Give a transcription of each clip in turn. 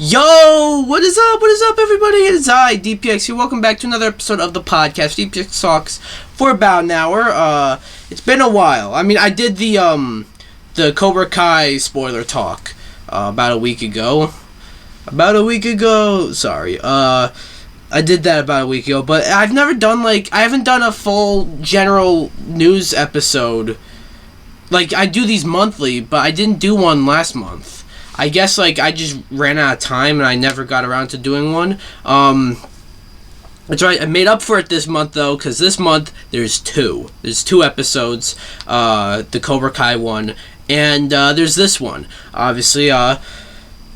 Yo, what is up? What is up, everybody? It's I, DPX here. Welcome back to another episode of the podcast. DPX talks for about an hour. It's been a while. I mean, I did the Cobra Kai spoiler talk about a week ago. Sorry. I did that about a week ago, but I've never done I haven't done a full general news episode. I do these monthly, but I didn't do one last month. I guess, I just ran out of time and I never got around to doing one. That's right, I made up for it this month, though, because this month there's two. There's two episodes, the Cobra Kai one, and there's this one. Obviously,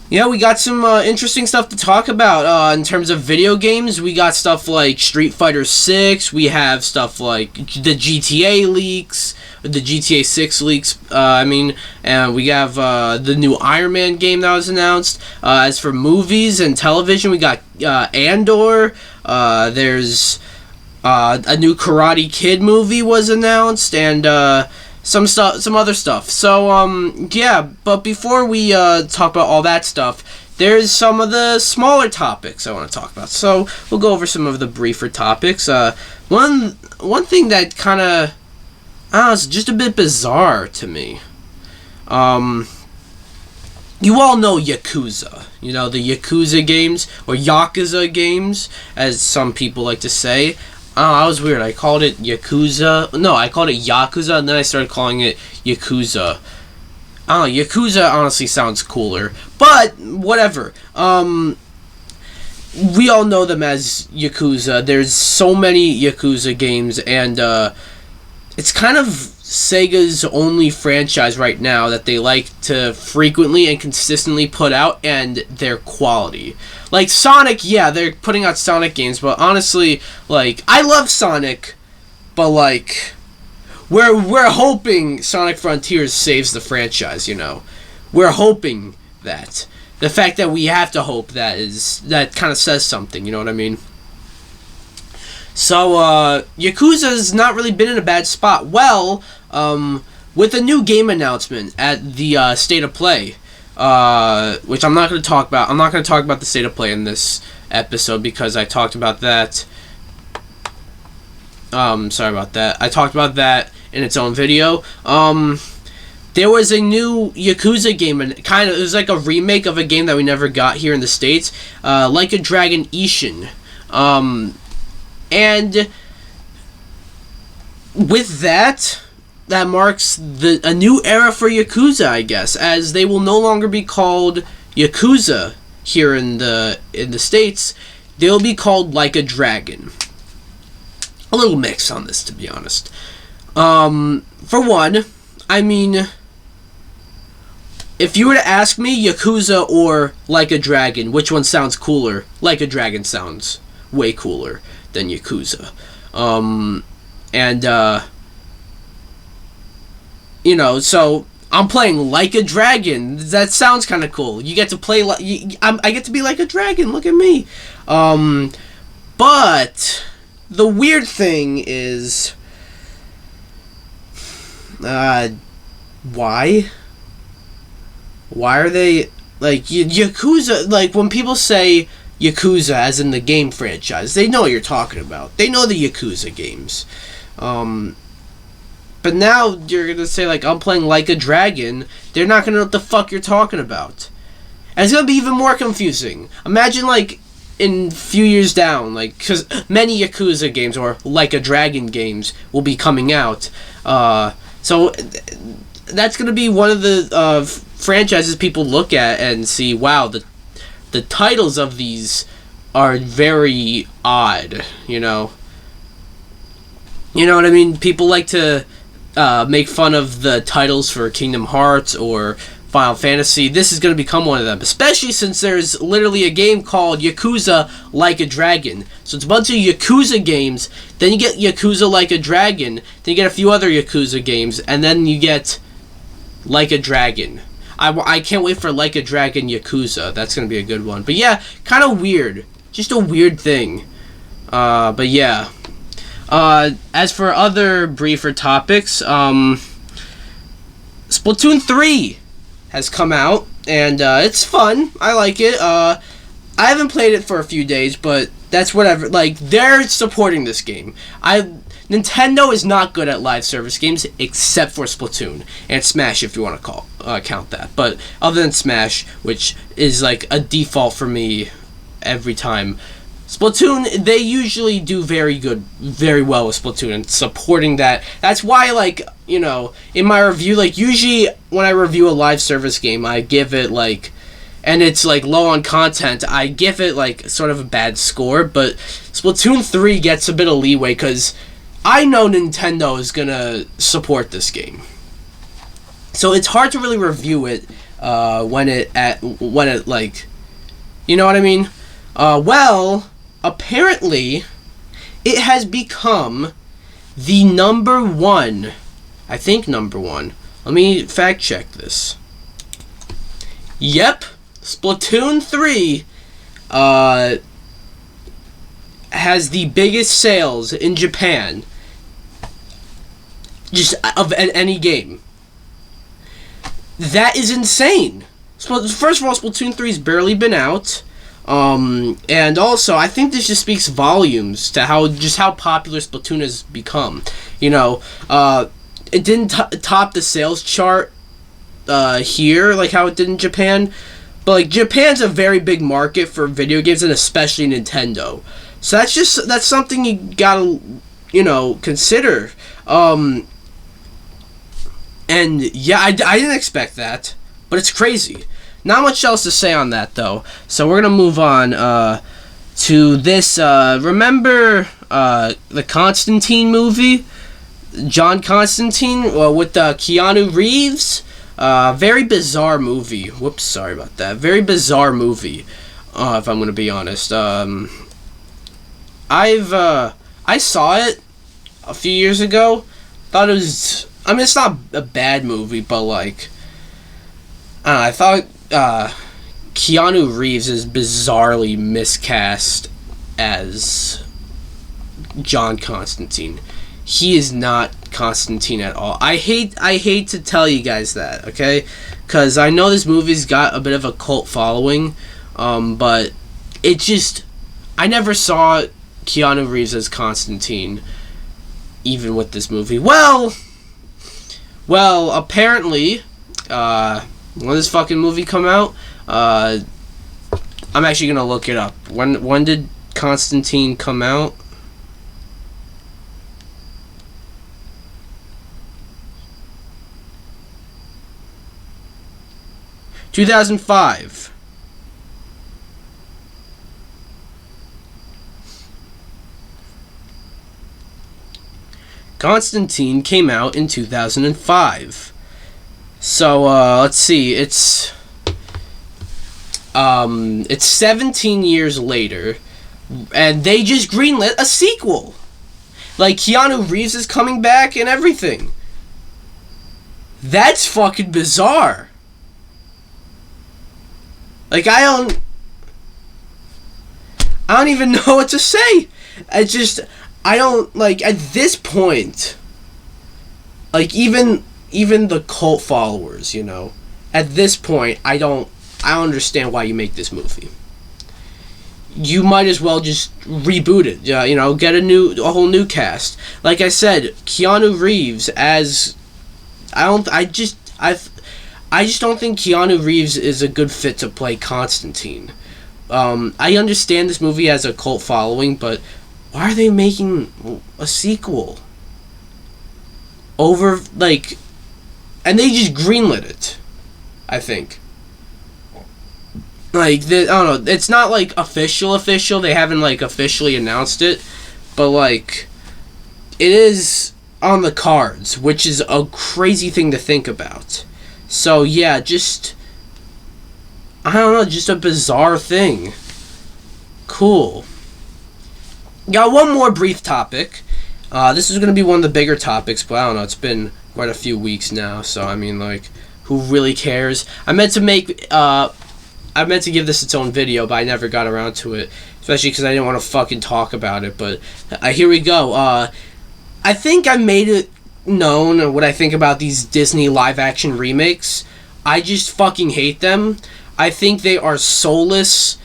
we got some interesting stuff to talk about in terms of video games. We got stuff like Street Fighter 6. We have stuff like the GTA leaks, the GTA 6 leaks. And we have the new Iron Man game that was announced. As for movies and television, we got Andor. There's a new Karate Kid movie was announced, and some other stuff. So but before we talk about all that stuff, there's some of the smaller topics I want to talk about. So we'll go over some of the briefer topics. One thing that kind of, it's just a bit bizarre to me. You all know Yakuza. You know, the Yakuza games, or Yakuza games, as some people like to say. I was weird. I called it Yakuza. No, I called it Yakuza, and then I started calling it Yakuza. Yakuza honestly sounds cooler. But, whatever. We all know them as Yakuza. There's so many Yakuza games, and it's kind of Sega's only franchise right now that they like to frequently and consistently put out, and their quality. Like Sonic, yeah, they're putting out Sonic games, but honestly, I love Sonic, but we're hoping Sonic Frontiers saves the franchise, you know. We're hoping that. The fact that we have to hope that kind of says something, you know what I mean? So, Yakuza's not really been in a bad spot. Well, with a new game announcement at the State of Play, which I'm not going to talk about. I'm not going to talk about the State of Play in this episode because I talked about that. Sorry about that. I talked about that in its own video. There was a new Yakuza game, and it was like a remake of a game that we never got here in the States, Like a Dragon Ishin. And with that marks a new era for Yakuza, I guess, as they will no longer be called Yakuza here in the States. They'll be called Like a Dragon. A little mix on this, to be honest. For one, I mean, if you were to ask me Yakuza or Like a Dragon, which one sounds cooler? Like a Dragon sounds way cooler than Yakuza. So I'm playing Like a Dragon. That sounds kind of cool. You get to play I get to be like a dragon. Look at me. But the weird thing is, why are they Yakuza? When people say Yakuza, as in the game franchise, they know what you're talking about. They know the Yakuza games. But now you're going to say, I'm playing Like a Dragon. They're not going to know what the fuck you're talking about. And it's going to be even more confusing. Imagine, in a few years down, because many Yakuza games, or Like a Dragon games, will be coming out. So that's going to be one of the franchises people look at and see, wow, the titles of these are very odd, you know? You know what I mean? People like to make fun of the titles for Kingdom Hearts or Final Fantasy. This is going to become one of them, especially since there's literally a game called Yakuza Like a Dragon. So it's a bunch of Yakuza games, then you get Yakuza Like a Dragon, then you get a few other Yakuza games, and then you get Like a Dragon. I can't wait for Like a Dragon Yakuza. That's going to be a good one. But yeah, kind of weird. Just a weird thing. But yeah. As for other briefer topics, Splatoon 3 has come out. and it's fun. I like it. I haven't played it for a few days, but that's whatever. Like, they're supporting this game. Nintendo is not good at live service games except for Splatoon and Smash, if you want to count that. But other than Smash, which is like a default for me every time, Splatoon, they usually do very well with Splatoon and supporting that. That's why, like, you know, in my review, like, usually when I review a live service game, I give it like, and it's like low on content, I give it like sort of a bad score. But Splatoon 3 gets a bit of leeway because I know Nintendo is gonna support this game, so it's hard to really review it when it like, you know what I mean? Well, apparently, it has become the number one. I think number one. Let me fact check this. Yep, Splatoon 3 has the biggest sales in Japan, just of any game. That is insane. First of all, Splatoon 3's barely been out. And also, I think this just speaks volumes to how popular Splatoon has become. You know, it didn't top the sales chart here like how it did in Japan, but like Japan's a very big market for video games, and especially Nintendo. So that's something you gotta, you know, consider. And yeah, I didn't expect that, but it's crazy. Not much else to say on that, though. So we're gonna move on to this. Remember the Constantine movie, John Constantine, with Keanu Reeves? Very bizarre movie. Whoops, sorry about that. Very bizarre movie. If I'm gonna be honest, I saw it a few years ago. Thought it was. I mean, it's not a bad movie, but like, I don't know, I thought Keanu Reeves is bizarrely miscast as John Constantine. He is not Constantine at all. I hate to tell you guys that, okay? Because I know this movie's got a bit of a cult following, but it just, I never saw Keanu Reeves as Constantine, even with this movie. Well, apparently, when this fucking movie come out, I'm actually gonna look it up. When did Constantine come out? – 2005. Constantine came out in 2005. So let's see. It's 17 years later, and they just greenlit a sequel. Like, Keanu Reeves is coming back and everything. That's fucking bizarre. Like, I don't even know what to say. I don't, like, at this point, like, even the cult followers, you know, at this point, I don't understand why you make this movie. You might as well just reboot it, you know, get a whole new cast. Like I said, Keanu Reeves as, I just don't think Keanu Reeves is a good fit to play Constantine. I understand this movie has a cult following, but why are they making a sequel? Over, like, and they just greenlit it, I think. Like, I don't know, it's not, like, official, they haven't, like, officially announced it, but, like, it is on the cards, which is a crazy thing to think about. So, yeah, just, I don't know, just a bizarre thing. Cool. Got one more brief topic. This is going to be one of the bigger topics, but I don't know, it's been quite a few weeks now, so, I mean, like, who really cares? I meant to give this its own video, but I never got around to it, especially because I didn't want to fucking talk about it, but here we go. I think I made it known what I think about these Disney live-action remakes. I just fucking hate them. I think they are soulless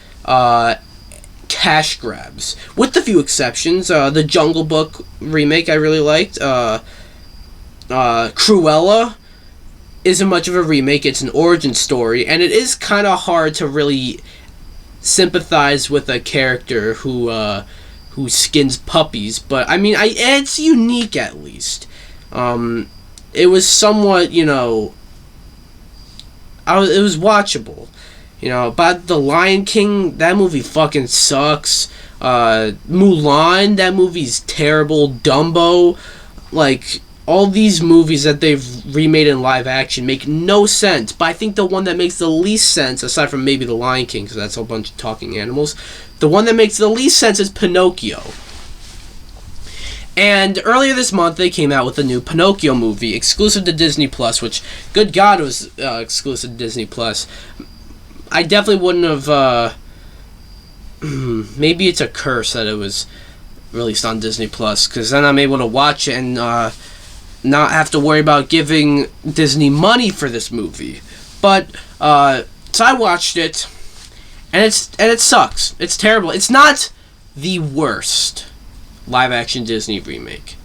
cash grabs, with a few exceptions. The Jungle Book remake I really liked. Cruella isn't much of a remake, it's an origin story, and it is kind of hard to really sympathize with a character who skins puppies, but I mean, it's unique at least. It was somewhat, it was watchable. But The Lion King, that movie fucking sucks. Mulan, that movie's terrible. Dumbo, like, all these movies that they've remade in live action make no sense. But I think the one that makes the least sense, aside from maybe The Lion King, because that's a bunch of talking animals, the one that makes the least sense is Pinocchio. And earlier this month, they came out with a new Pinocchio movie, exclusive to Disney+, which, good God, it was exclusive to Disney+. I definitely wouldn't have, maybe it's a curse that it was released on Disney+, because then I'm able to watch it and not have to worry about giving Disney money for this movie. But, so I watched it, and it sucks. It's terrible. It's not the worst live-action Disney remake,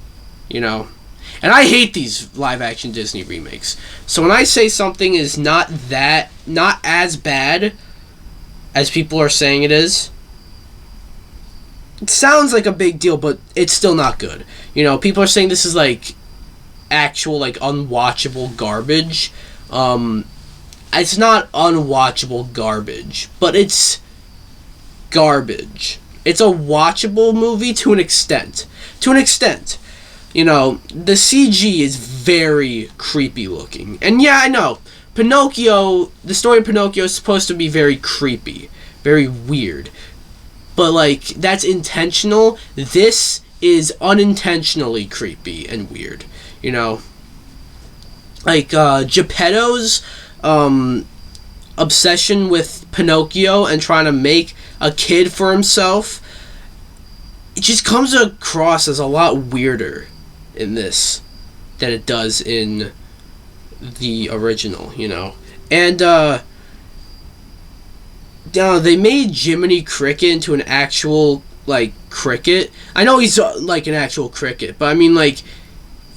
and I hate these live-action Disney remakes. So when I say something is not as bad as people are saying it is, it sounds like a big deal, but it's still not good. People are saying this is like actual, like, unwatchable garbage. It's not unwatchable garbage, but it's garbage. It's a watchable movie to an extent. The CG is very creepy looking. And yeah, I know, Pinocchio, the story of Pinocchio is supposed to be very creepy, very weird. But, like, that's intentional. This is unintentionally creepy and weird, Like, Geppetto's obsession with Pinocchio and trying to make a kid for himself, it just comes across as a lot weirder in this than it does in the original, And, they made Jiminy Cricket into an actual, like, cricket. I know he's, like, an actual cricket, but I mean, like,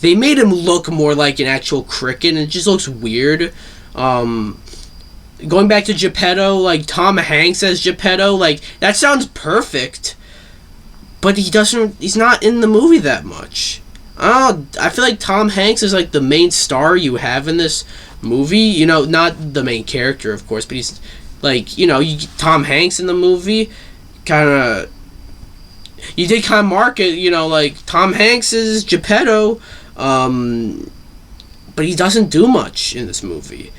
they made him look more like an actual cricket, and it just looks weird. Going back to Geppetto, like, Tom Hanks as Geppetto, like, that sounds perfect, but he's not in the movie that much. I feel like Tom Hanks is, like, the main star you have in this movie, not the main character, of course, but he's, like, Tom Hanks in the movie, you did kind of market, like, Tom Hanks is Geppetto, but he doesn't do much in this movie.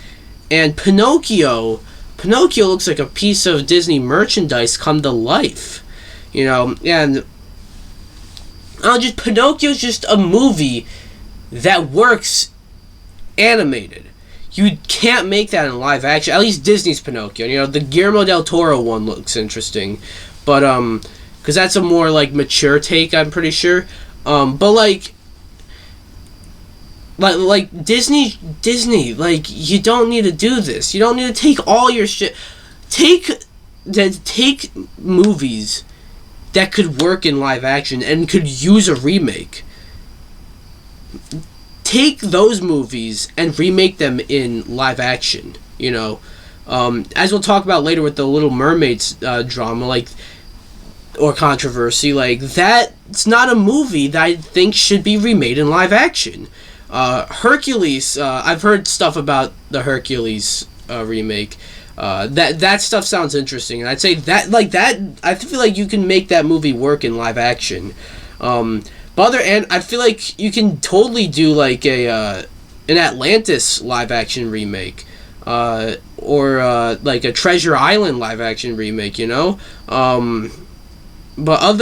And Pinocchio looks like a piece of Disney merchandise come to life, and Pinocchio's just a movie that works animated. You can't make that in live action, at least Disney's Pinocchio. The Guillermo del Toro one looks interesting, but, because that's a more, like, mature take, I'm pretty sure, but, like, Disney, like, you don't need to do this. You don't need to take all your shit. Take movies that could work in live action and could use a remake. Take those movies and remake them in live action, As we'll talk about later with the Little Mermaid drama, like, or controversy, like, that's not a movie that I think should be remade in live action. Hercules, I've heard stuff about the Hercules remake. That stuff sounds interesting, and I'd say that, like, that, I feel like you can make that movie work in live action. And I feel like you can totally do, like, an Atlantis live action remake, or like a Treasure Island live action remake, But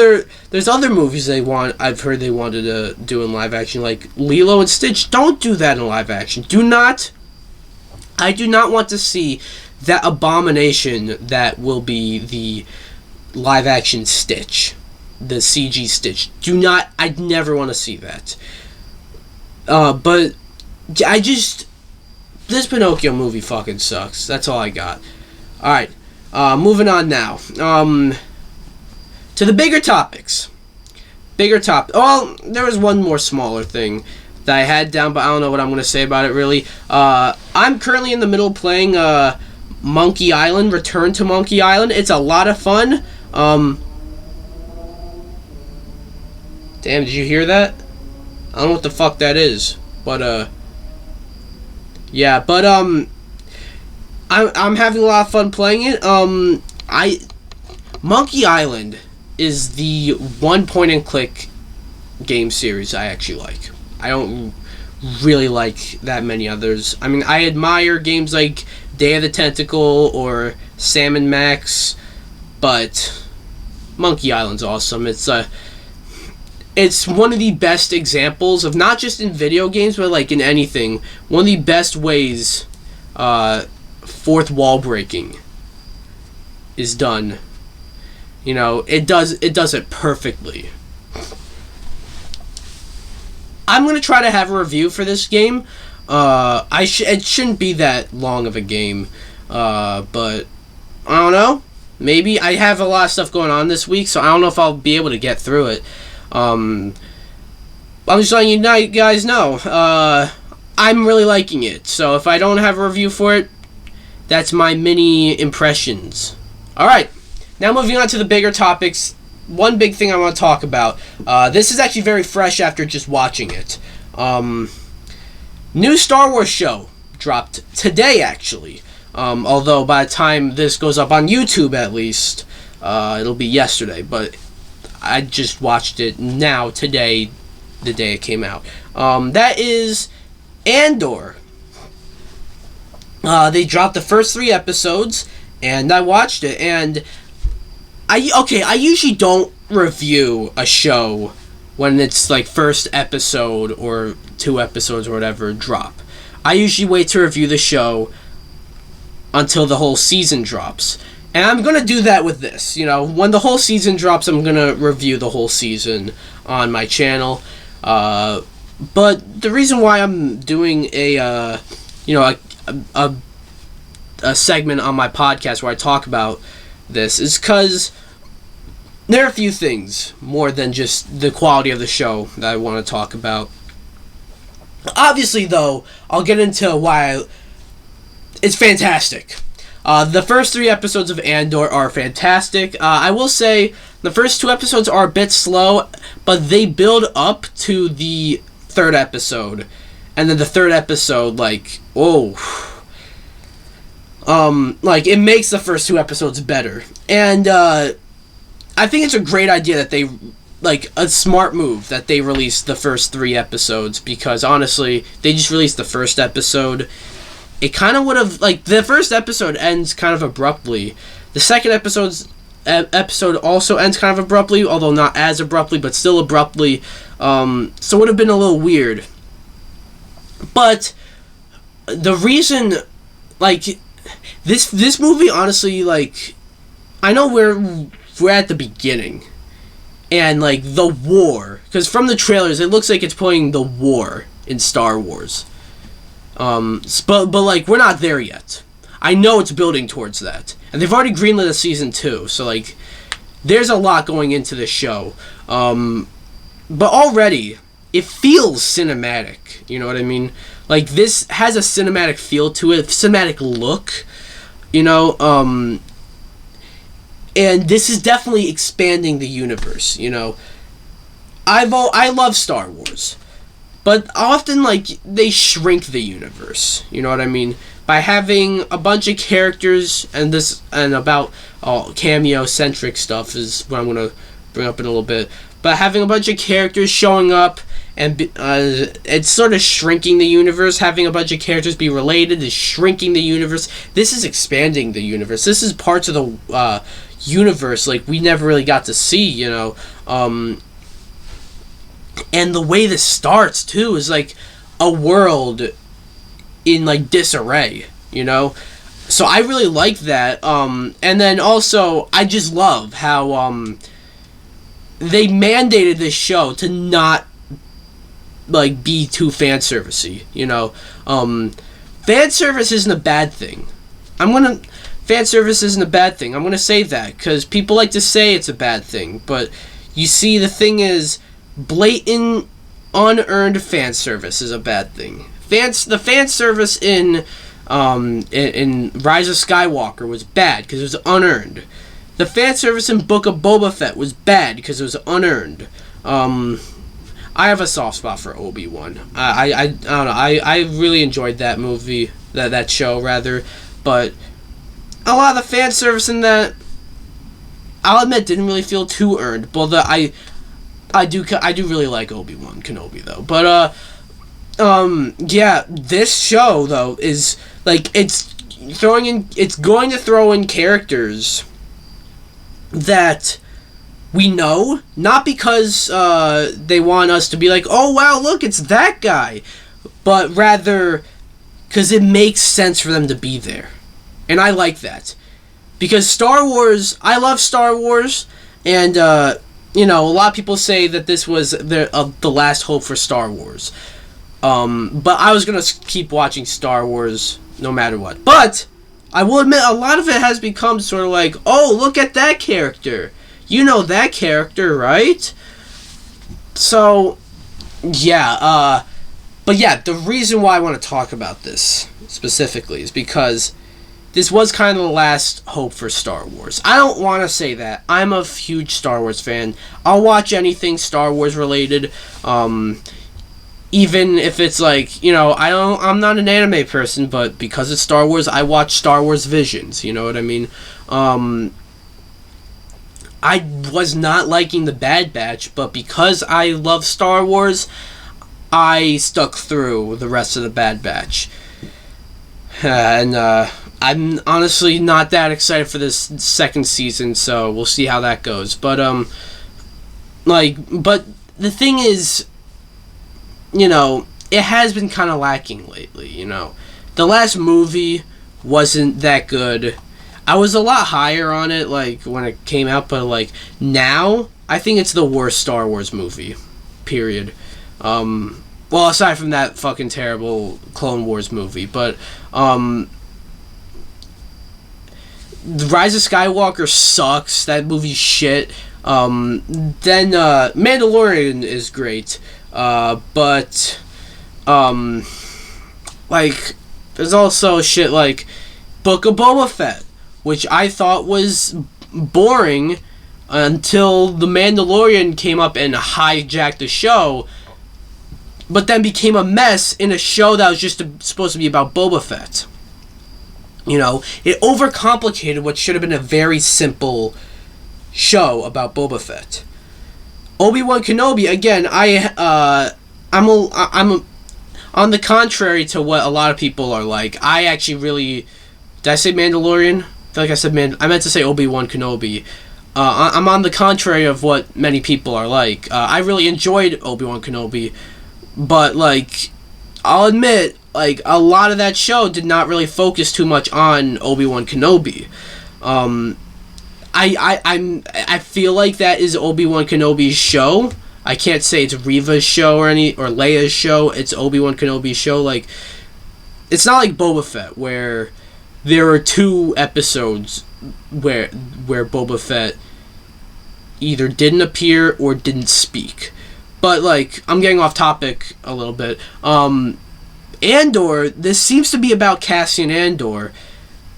there's other movies I've heard they wanted to do in live action, like Lilo and Stitch. Don't do that in live action. I do not want to see that abomination that will be the live action Stitch. The CG Stitch. I'd never want to see that. But I just, this Pinocchio movie fucking sucks. That's all I got. Alright, moving on now. To the bigger topics. Well, there was one more smaller thing that I had down, but I don't know what I'm going to say about it, really. I'm currently in the middle playing Monkey Island, Return to Monkey Island. It's a lot of fun. Damn, did you hear that? I don't know what the fuck that is. But, yeah, but, I'm having a lot of fun playing it. Monkey Island is the one point-and-click game series I actually like. I don't really like that many others. I mean, I admire games like Day of the Tentacle or Sam & Max, but Monkey Island's awesome. It's one of the best examples of, not just in video games, but like in anything, one of the best ways fourth wall breaking is done. You know, it does it perfectly. I'm gonna try to have a review for this game. It shouldn't be that long of a game, but I don't know. Maybe. I have a lot of stuff going on this week, so I don't know if I'll be able to get through it. I'm just letting you guys know. I'm really liking it, so if I don't have a review for it, that's my mini impressions. Alright, now moving on to the bigger topics. One big thing I want to talk about. This is actually very fresh after just watching it. New Star Wars show dropped today, actually. Although by the time this goes up on YouTube, at least, it'll be yesterday. But I just watched it now, today, the day it came out. That is Andor. They dropped the first 3 episodes, and I watched it, and I usually don't review a show when it's like first episode or 2 episodes or whatever drop. I usually wait to review the show until the whole season drops. And I'm going to do that with this. You know, when the whole season drops, I'm going to review the whole season on my channel. But the reason why I'm doing a segment on my podcast where I talk about this is because there are a few things more than just the quality of the show that I want to talk about. Obviously, though, I'll get into why it's fantastic. The first 3 episodes of Andor are fantastic. I will say the first 2 episodes are a bit slow, but they build up to the 3rd episode. And then the 3rd episode, like, it makes the first 2 episodes better. And, I think it's a great idea that they, a smart move that they released the first 3 episodes, because honestly, they just released the first episode. It kind of would have, the first episode ends kind of abruptly. The second episode also ends kind of abruptly, although not as abruptly, but still abruptly. So it would have been a little weird. But the reason, this movie, honestly, I know we're at the beginning, and the war, because from the trailers it looks like it's putting the war in Star Wars, but we're not there yet. I know it's building towards that, and they've already greenlit a season 2, so there's a lot going into this show, but already it feels cinematic, you know what I mean? This has a cinematic feel to it, cinematic look, you know, and this is definitely expanding the universe, you know. I love Star Wars, but often, they shrink the universe, you know what I mean? By having a bunch of characters, and about cameo-centric stuff is what I'm going to bring up in a little bit, but having a bunch of characters showing up, and it's sort of shrinking the universe. Having a bunch of characters be related is shrinking the universe. This is expanding the universe. This is parts of the universe we never really got to see, you know. And the way this starts too is a world in disarray, you know. So I really like that. And then also I just love how they mandated this show to not be too fan servicey, you know. fan service isn't a bad thing. Fan service isn't a bad thing. I'm gonna say that because people like to say it's a bad thing, but you see, the thing is, blatant, unearned fan service is a bad thing. The fan service in Rise of Skywalker was bad because it was unearned. The fan service in Book of Boba Fett was bad because it was unearned. I have a soft spot for Obi-Wan. I don't know. I really enjoyed that movie, that show rather, but a lot of the fan service in that, I'll admit, didn't really feel too earned. But I do really like Obi-Wan Kenobi though. But yeah, this show though is like it's going to throw in characters that we know, not because they want us to be like, oh wow, look, it's that guy, but rather because it makes sense for them to be there. And I like that. Because Star Wars, I love Star Wars, and, you know, a lot of people say that this was the last hope for Star Wars. But I was going to keep watching Star Wars no matter what. But, I will admit, a lot of it has become sort of like, oh, look at that character. You know that character, right? So, yeah, but yeah, the reason why I want to talk about this specifically is because this was kind of the last hope for Star Wars. I don't want to say that. I'm a huge Star Wars fan. I'll watch anything Star Wars related, even if it's like, you know, I'm not an anime person, but because it's Star Wars, I watch Star Wars Visions, you know what I mean? I was not liking the Bad Batch, but because I love Star Wars, I stuck through the rest of the Bad Batch. And, I'm honestly not that excited for this second season, so we'll see how that goes. But, but the thing is, you know, it has been kind of lacking lately, you know. The last movie wasn't that good. I was a lot higher on it, like, when it came out, but, like, now, I think it's the worst Star Wars movie, period. Well, aside from that fucking terrible Clone Wars movie, but, The Rise of Skywalker sucks. That movie's shit. Then Mandalorian is great. But like, there's also shit like Book of Boba Fett, which I thought was boring until The Mandalorian came up and hijacked the show, but then became a mess in a show that was just supposed to be about Boba Fett. You know, it overcomplicated what should have been a very simple show about Boba Fett. Obi-Wan Kenobi, again, I'm on the contrary to what a lot of people are like. I actually really... Did I say Mandalorian? I feel like I said I meant to say Obi-Wan Kenobi. I'm on the contrary of what many people are like. I really enjoyed Obi-Wan Kenobi, but, like, I'll admit, like, a lot of that show did not really focus too much on Obi-Wan Kenobi. I feel like that is Obi-Wan Kenobi's show. I can't say it's Reva's show or Leia's show. It's Obi-Wan Kenobi's show. Like, it's not like Boba Fett, where there are 2 episodes where Boba Fett either didn't appear or didn't speak. But, like, I'm getting off topic a little bit. Andor, this seems to be about Cassian Andor,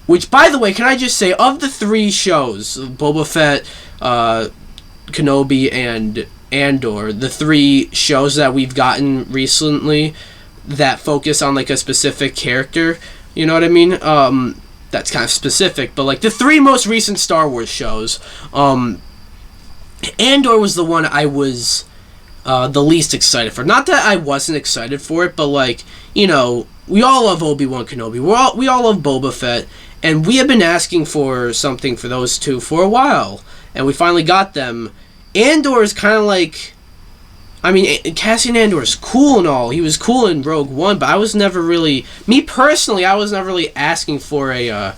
which, by the way, can I just say, of the 3 shows, Boba Fett, Kenobi, and Andor, the 3 shows that we've gotten recently that focus on, like, a specific character, you know what I mean? That's kind of specific, but, like, the 3 most recent Star Wars shows, Andor was the one I was the least excited for. Not that I wasn't excited for it, but, like, you know, we all love Obi-Wan Kenobi. We all love Boba Fett, and we have been asking for something for those 2 for a while, and we finally got them. Andor is kind of like... I mean, Cassian Andor is cool and all. He was cool in Rogue One, but I was never really... Me, personally, I was never really asking for a...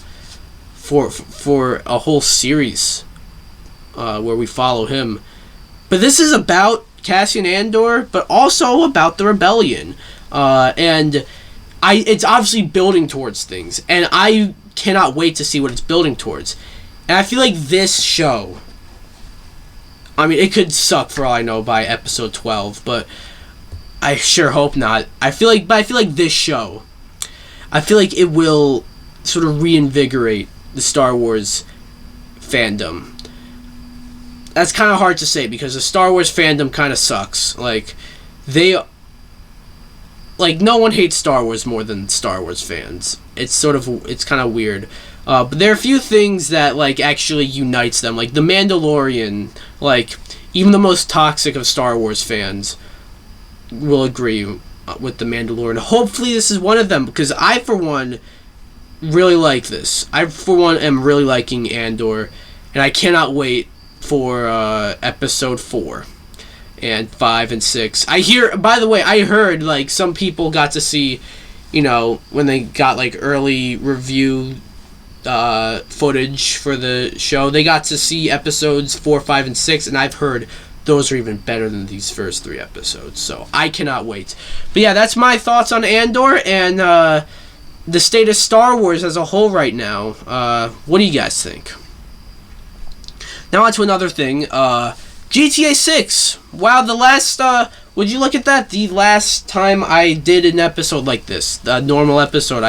for a whole series where we follow him. But this is about Cassian Andor, but also about the rebellion. And it's obviously building towards things, and I cannot wait to see what it's building towards. And I feel like this show, I mean, it could suck for all I know by episode 12, but I sure hope not. I feel like this show, I feel like it will sort of reinvigorate the Star Wars fandom. That's kind of hard to say because the Star Wars fandom kind of sucks. Like, no one hates Star Wars more than Star Wars fans. It's kind of weird. But there are a few things that, like, actually unites them. Like, The Mandalorian, like, even the most toxic of Star Wars fans will agree with The Mandalorian. Hopefully this is one of them, because I, for one, really like this. I, for one, am really liking Andor, and I cannot wait for episode 4 and 5 and 6. By the way, I heard, like, some people got to see, when they got, like, early review footage for the show, they got to see episodes 4, 5, and 6, and I've heard those are even better than these first 3 episodes, so I cannot wait. But yeah, that's my thoughts on Andor and the state of Star Wars as a whole right now. What do you guys think? Now on to another thing, GTA 6. Wow, the last, would you look at that? The last time I did an episode like this, a normal episode,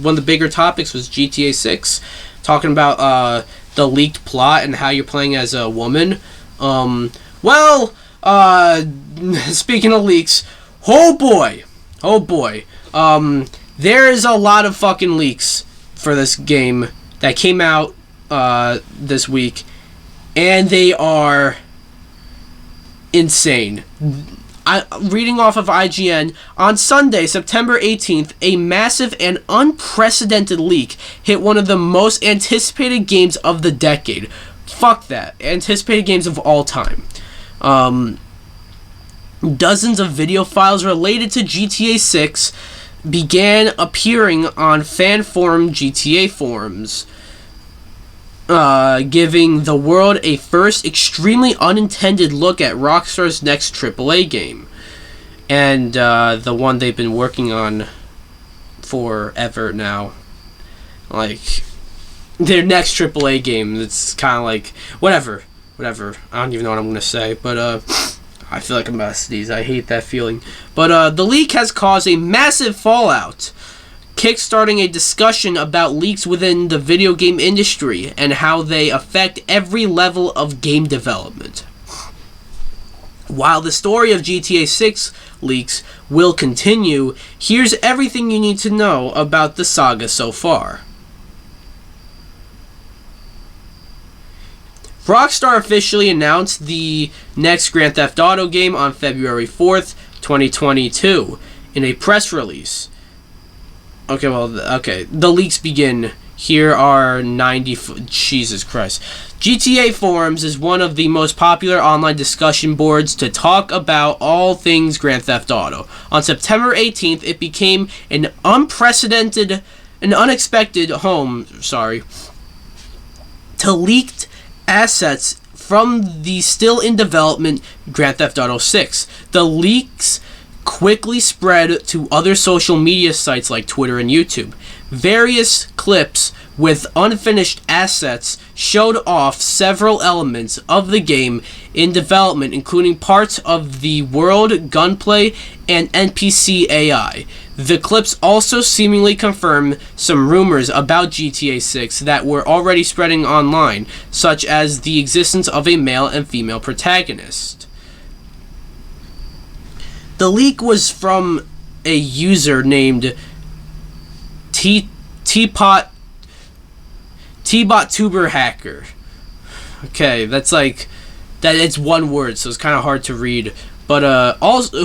one of the bigger topics was GTA 6, talking about the leaked plot and how you're playing as a woman. Speaking of leaks, oh boy, there is a lot of fucking leaks for this game that came out this week, and they are insane. Reading off of IGN, on Sunday, September 18th, a massive and unprecedented leak hit one of the most anticipated games of the decade. Fuck that. Anticipated games of all time. Dozens of video files related to GTA 6 began appearing on fan forum GTA forums, giving the world a first extremely unintended look at Rockstar's next AAA game, and the one they've been working on forever now. Like, their next AAA game, it's kind of like, whatever, I don't even know what I'm going to say, but I feel like I'm about to sneeze. I hate that feeling. But the leak has caused a massive fallout, kickstarting a discussion about leaks within the video game industry and how they affect every level of game development. While the story of GTA 6 leaks will continue, here's everything you need to know about the saga so far. Rockstar officially announced the next Grand Theft Auto game on February 4th, 2022, in a press release. The leaks begin. Here are 90... Jesus Christ. GTA Forums is one of the most popular online discussion boards to talk about all things Grand Theft Auto. On September 18th, it became an unexpected home, to leaked assets from the still in development Grand Theft Auto 6. The leaks quickly spread to other social media sites like Twitter and YouTube. Various clips with unfinished assets showed off several elements of the game in development, including parts of the world, gunplay, and NPC AI. The clips also seemingly confirm some rumors about GTA 6 that were already spreading online, such as the existence of a male and female protagonist. The leak was from a user named T-Bot Tuber Hacker. Okay, that's like that. It's one word, so it's kind of hard to read. But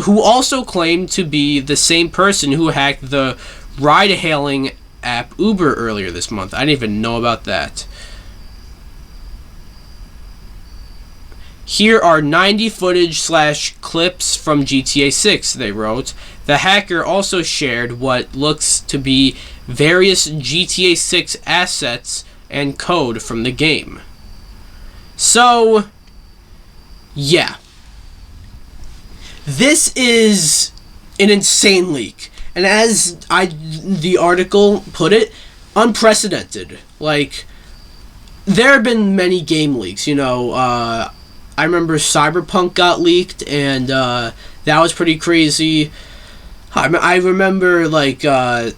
who also claimed to be the same person who hacked the ride-hailing app Uber earlier this month. I didn't even know about that. Here are 90 footage/clips from GTA 6, they wrote. The hacker also shared what looks to be various GTA 6 assets and code from the game. So, yeah. This is an insane leak. And as the article put it, unprecedented. Like, there have been many game leaks. I remember Cyberpunk got leaked, and that was pretty crazy. I remember, like, I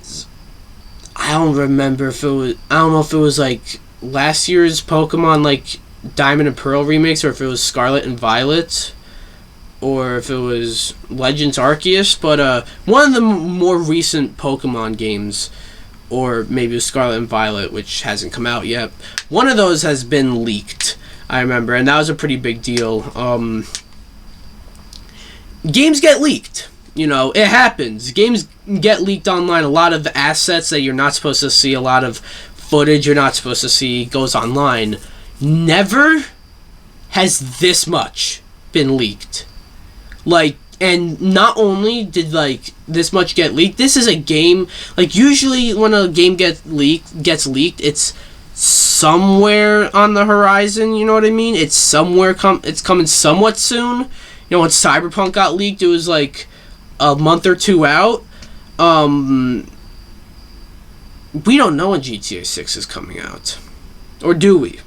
don't know if it was like last year's Pokemon, like Diamond and Pearl remakes, or if it was Scarlet and Violet, or if it was Legends Arceus, but one of the more recent Pokemon games, or maybe it was Scarlet and Violet, which hasn't come out yet. One of those has been leaked, I remember, and that was a pretty big deal. Games get leaked. It happens. Games get leaked online. A lot of the assets that you're not supposed to see, a lot of footage you're not supposed to see goes online. Never has this much been leaked. Like, and not only did, like, this much get leaked, this is a game, like, usually when a game gets leaked, it's somewhere on the horizon, you know what I mean? It's coming somewhat soon. When Cyberpunk got leaked, it was, like, a month or two out. We don't know when GTA 6 is coming out. Or do we?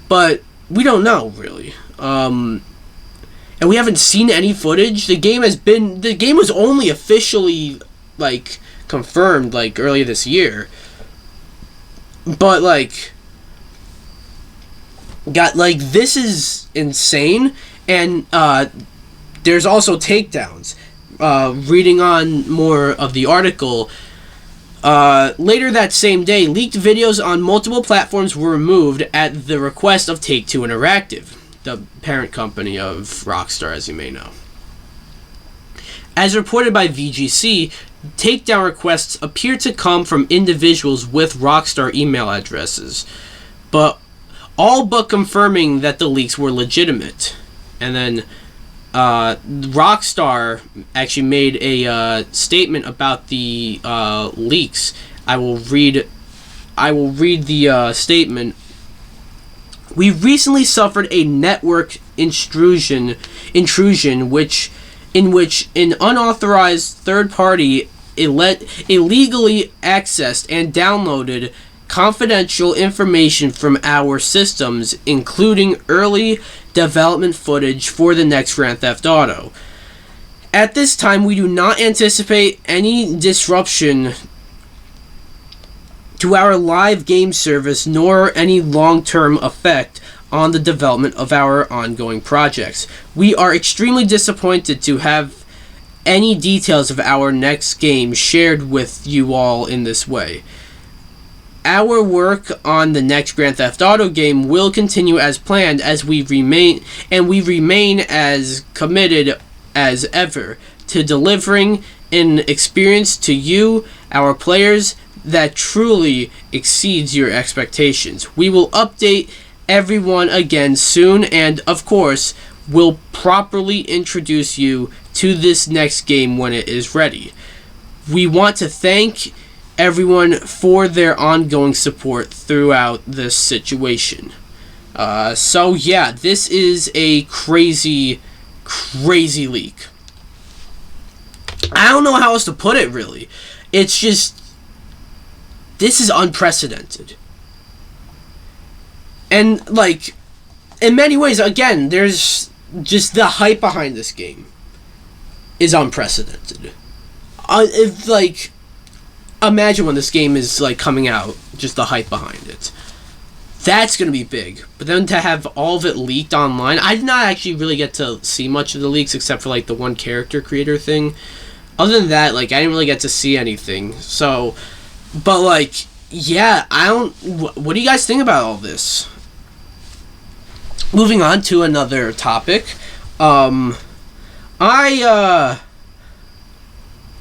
But we don't know, really. And we haven't seen any footage. The game was only officially, like, confirmed, like, earlier this year. But, like, this is insane. And, there's also takedowns. Reading on more of the article, later that same day, leaked videos on multiple platforms were removed at the request of Take-Two Interactive, the parent company of Rockstar, as you may know. As reported by VGC, takedown requests appear to come from individuals with Rockstar email addresses, all but confirming that the leaks were legitimate. And then Rockstar actually made a statement about the leaks. I will read the statement. We recently suffered a network intrusion in which an unauthorized third party illegally accessed and downloaded confidential information from our systems, including early development footage for the next Grand Theft Auto. At this time, we do not anticipate any disruption to our live game service, nor any long-term effect on the development of our ongoing projects. We are extremely disappointed to have any details of our next game shared with you all in this way. Our work on the next Grand Theft Auto game will continue as planned, as we remain as committed as ever to delivering an experience to you, our players, that truly exceeds your expectations. We will update everyone again soon, and of course, will properly introduce you to this next game when it is ready. We want to thank everyone for their ongoing support throughout this situation. So yeah, this is a crazy leak. I don't know how else to put it, really. It's just, this is unprecedented. And, like, in many ways, again, there's just the hype behind this game is unprecedented. Imagine when this game is, like, coming out, just the hype behind it. That's going to be big. But then to have all of it leaked online, I did not actually really get to see much of the leaks except for, like, the one character creator thing. Other than that, like, I didn't really get to see anything. So, but, like, yeah, what do you guys think about all this? Moving on to another topic. I'm going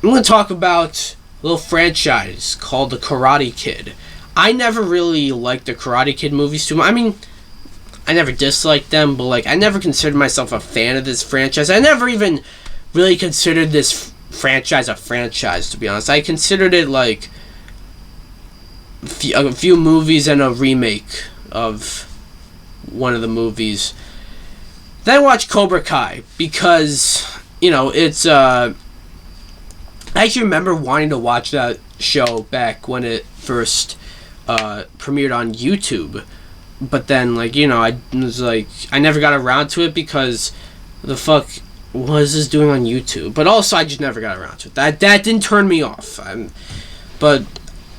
to talk about a little franchise called The Karate Kid. I never really liked the Karate Kid movies too much. I mean, I never disliked them, but, like, I never considered myself a fan of this franchise. I never even really considered this franchise a franchise, to be honest. I considered it, like, a few movies and a remake of one of the movies. Then I watched Cobra Kai because, you know, it's I actually remember wanting to watch that show back when it first premiered on YouTube, but then like I was like I never got around to it because the fuck was this doing on YouTube? But also I just never got around to it. That didn't turn me off. But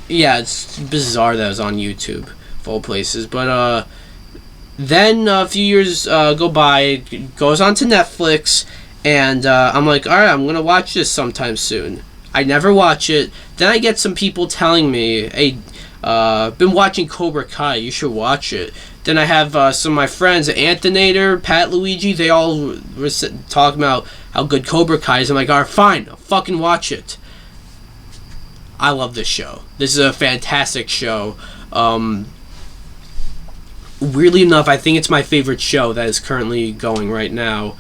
yeah, it's bizarre that it was on YouTube of all places. But then a few years go by, it goes on to Netflix. And I'm like, alright, I'm going to watch this sometime soon. I never watch it. Then I get some people telling me, hey, been watching Cobra Kai, you should watch it. Then I have some of my friends, Anthinator, Pat Luigi, they all were talking about how good Cobra Kai is. I'm like, alright, fine, I'll fucking watch it. I love this show. This is a fantastic show. Weirdly enough, I think it's my favorite show that is currently going right now.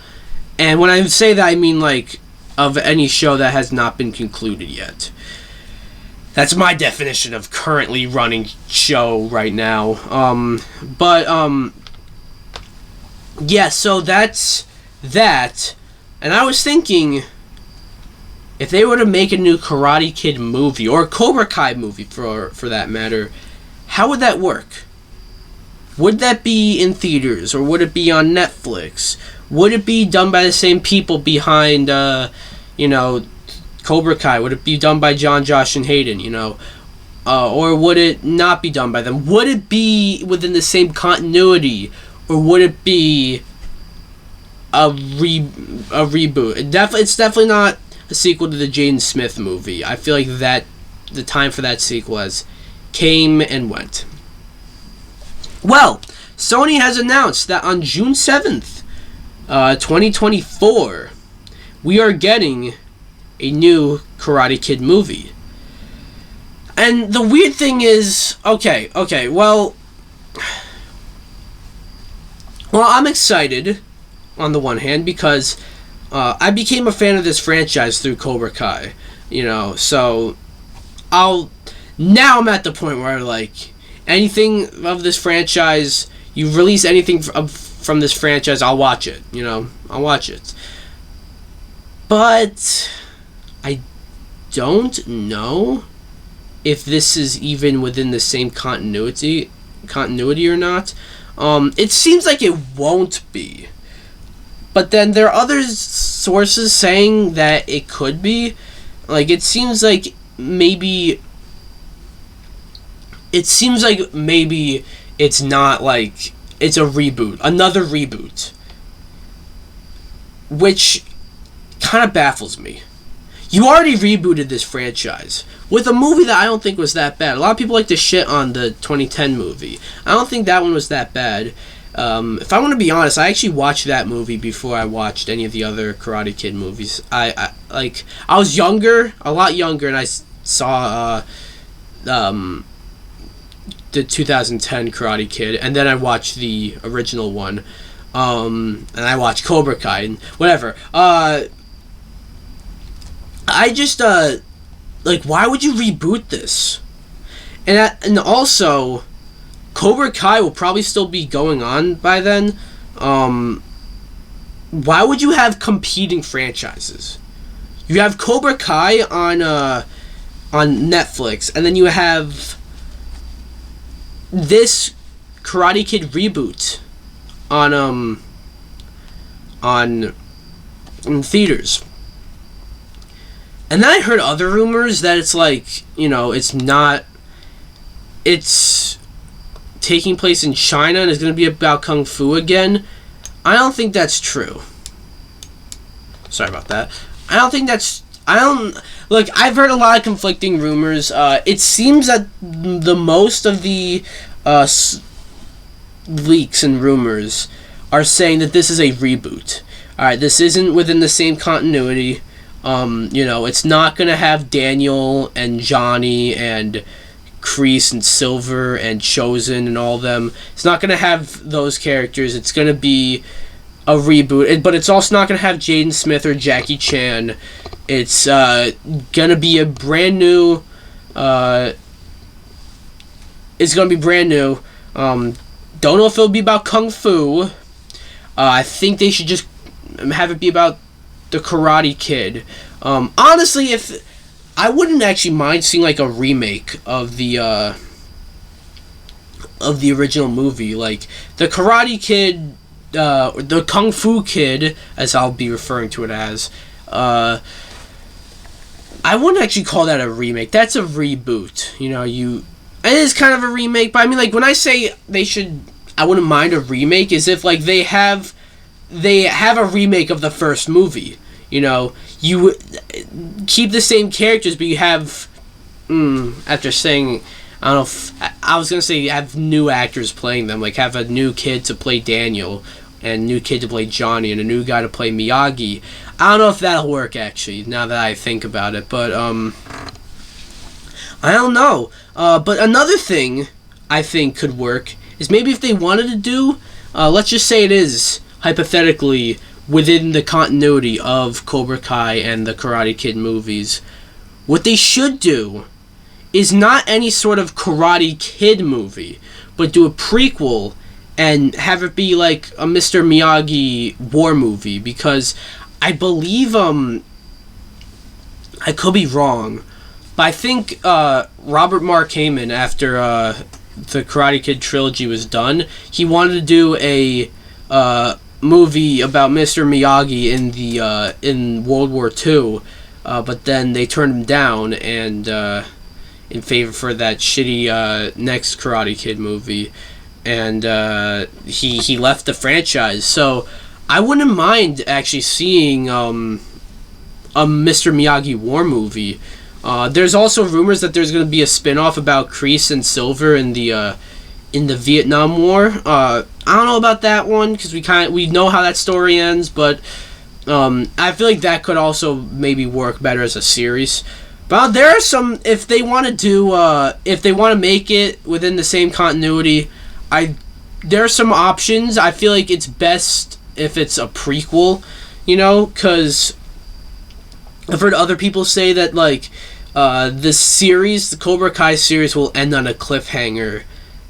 And when I say that, I mean, like, of any show that has not been concluded yet. That's my definition of currently running show right now. Yeah, so that's that. And I was thinking, if they were to make a new Karate Kid movie, or a Cobra Kai movie for that matter, how would that work? Would that be in theaters, or would it be on Netflix? Would it be done by the same people behind, Cobra Kai? Would it be done by John, Josh, and Hayden, or would it not be done by them? Would it be within the same continuity, or would it be a reboot? It's definitely not a sequel to the Jaden Smith movie. I feel like that the time for that sequel has came and went. Well, Sony has announced that on June 7th, 2024, we are getting a new Karate Kid movie. And the weird thing is, well, I'm excited on the one hand because I became a fan of this franchise through Cobra Kai, so I'm at the point where like anything of this franchise, you release anything from this franchise, I'll watch it, I'll watch it. But I don't know if this is even within the same continuity or not. It seems like it won't be. But then there are other sources saying that it could be. Like, it seems like maybe it's not like it's a reboot, another reboot. Which kind of baffles me. You already rebooted this franchise with a movie that I don't think was that bad. A lot of people like to shit on the 2010 movie. I don't think that one was that bad. If I want to be honest, I actually watched that movie before I watched any of the other Karate Kid movies. I was younger, a lot younger, and I saw the 2010 Karate Kid, and then I watched the original one, and I watched Cobra Kai and whatever. I just why would you reboot this? And also, Cobra Kai will probably still be going on by then. Why would you have competing franchises? You have Cobra Kai on Netflix, and then you have this Karate Kid reboot in theaters. And then I heard other rumors that it's like, it's taking place in China and it's going to be about Kung Fu again. I don't think that's true. Sorry about that. Look, I've heard a lot of conflicting rumors. It seems that the most of the leaks and rumors are saying that this is a reboot. Alright, this isn't within the same continuity. It's not going to have Daniel and Johnny and Kreese and Silver and Chosen and all of them. It's not going to have those characters. It's going to be a reboot. But it's also not going to have Jaden Smith or Jackie Chan. It's going to be a brand new... it's going to be brand new. Don't know if it'll be about Kung Fu. I think they should just have it be about the Karate Kid. Honestly, if I wouldn't actually mind seeing like a remake of the original movie, like the Karate Kid, the Kung Fu Kid, as I'll be referring to it as. I wouldn't actually call that a remake. That's a reboot. You know, it is kind of a remake, but I mean, like, when I say I wouldn't mind a remake, is if like they have a remake of the first movie. You know, you keep the same characters, but you have, after saying, I don't know if, I was going to say have new actors playing them, like have a new kid to play Daniel, and a new kid to play Johnny, and a new guy to play Miyagi. I don't know if that'll work, actually, now that I think about it, but, I don't know. But another thing I think could work is maybe if they wanted to do, let's just say it is, hypothetically, within the continuity of Cobra Kai and the Karate Kid movies, what they should do is not any sort of Karate Kid movie, but do a prequel and have it be like a Mr. Miyagi war movie, because I believe, I could be wrong, but I think Robert Mark Heyman, after the Karate Kid trilogy was done, he wanted to do a movie about Mr. Miyagi in World War II, but then they turned him down and in favor for that shitty next Karate Kid movie, and he left the franchise. So I wouldn't mind actually seeing a Mr. Miyagi war movie. There's also rumors that there's going to be a spin-off about Kreese and Silver in the Vietnam War. I don't know about that one, because we know how that story ends, but I feel like that could also maybe work better as a series. But there are some, if they want to make it within the same continuity, there are some options. I feel like it's best if it's a prequel, you know, because I've heard other people say that, like, the Cobra Kai series will end on a cliffhanger,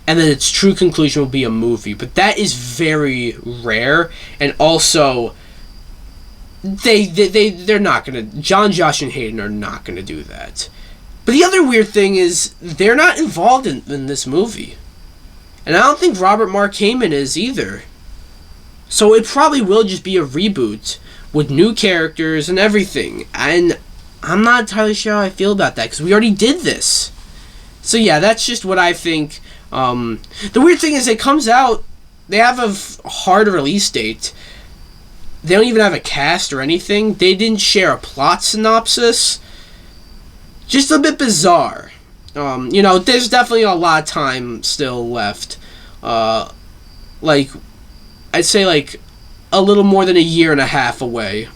and then its true conclusion will be a movie. But that is very rare, and also, they're not gonna, John, Josh, and Hayden are not gonna do that. But the other weird thing is, they're not involved in this movie. And I don't think Robert Mark Heyman is either. So it probably will just be a reboot with new characters and everything. And I'm not entirely sure how I feel about that, because we already did this. So yeah, that's just what I think. The weird thing is, it comes out, they have a hard release date. They don't even have a cast or anything. They didn't share a plot synopsis. Just a bit bizarre. You know, there's definitely a lot of time still left. Like, I'd say like a little more than a year and a half away.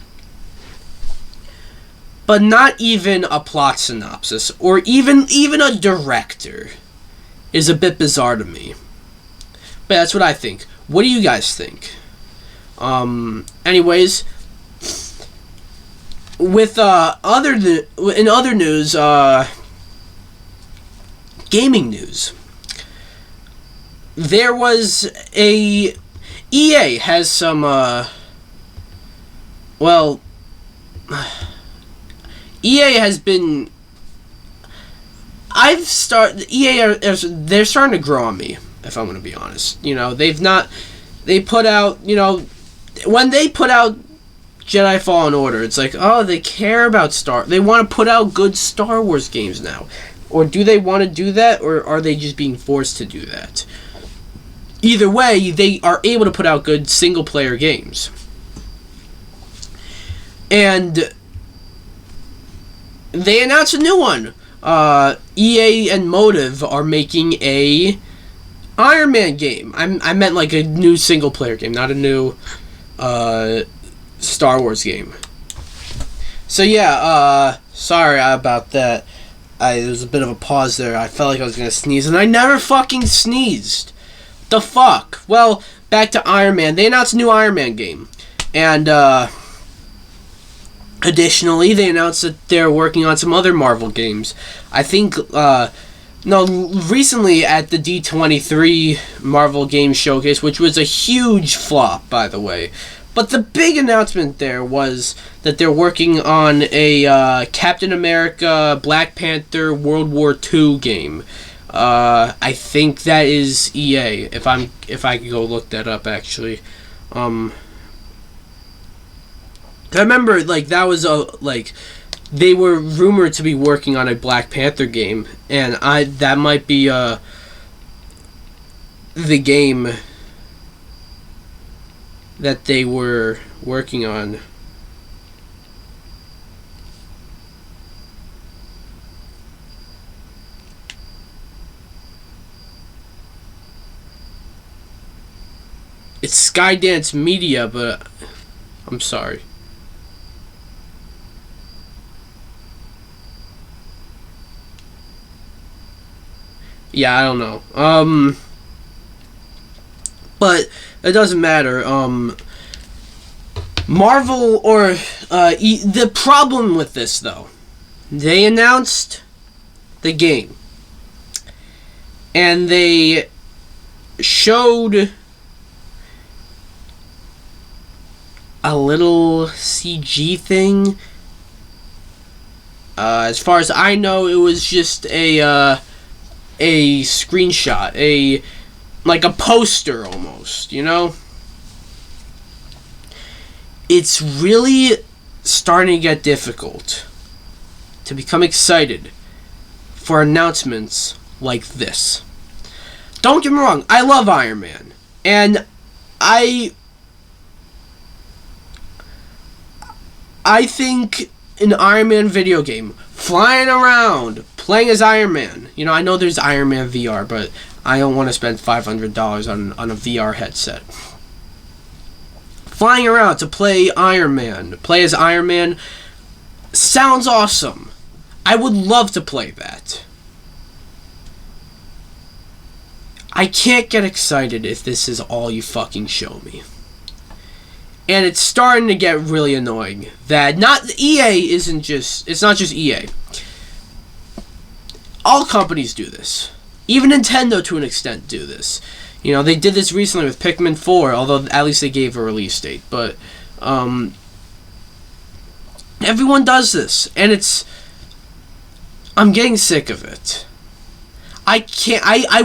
But not even a plot synopsis, or even a director, is a bit bizarre to me. But that's what I think. What do you guys think? Anyways, with in other news, gaming news, there was EA has some EA has been, they're starting to grow on me, if I'm going to be honest. You know, they put out, you know, when they put out Jedi Fallen Order, it's like, oh, they care about they want to put out good Star Wars games now. Or do they want to do that, or are they just being forced to do that? Either way, they are able to put out good single-player games. And they announced a new one. EA and Motive are making a Iron Man game. I meant like a new single-player game, not a new Star Wars game. So yeah, sorry about that. There was a bit of a pause there. I felt like I was going to sneeze, and I never fucking sneezed. The fuck? Well, back to Iron Man. They announced a new Iron Man game. And, additionally, they announced that they're working on some other Marvel games. I think, recently at the D23 Marvel Game Showcase, which was a huge flop, by the way. But the big announcement there was that they're working on a Captain America, Black Panther, World War II game. I think that is EA. If I could go look that up, actually. I remember that was they were rumored to be working on a Black Panther game, and that might be the game that they were working on. It's Skydance Media, but I'm sorry. Yeah, I don't know. But it doesn't matter. Marvel or the problem with this though, they announced the game and they showed a little CG thing. As far as I know, it was just a screenshot, like a poster almost, you know? It's really starting to get difficult to become excited for announcements like this. Don't get me wrong, I love Iron Man, and I think an Iron Man video game, flying around, playing as Iron Man. You know, I know there's Iron Man VR, but I don't want to spend $500 on a VR headset. Flying around to play Iron Man, play as Iron Man, sounds awesome. I would love to play that. I can't get excited if this is all you fucking show me. And it's starting to get really annoying that EA isn't just, it's not just EA. All companies do this. Even Nintendo to an extent do this. You know, they did this recently with Pikmin 4, although at least they gave a release date. But everyone does this, and I'm getting sick of it. I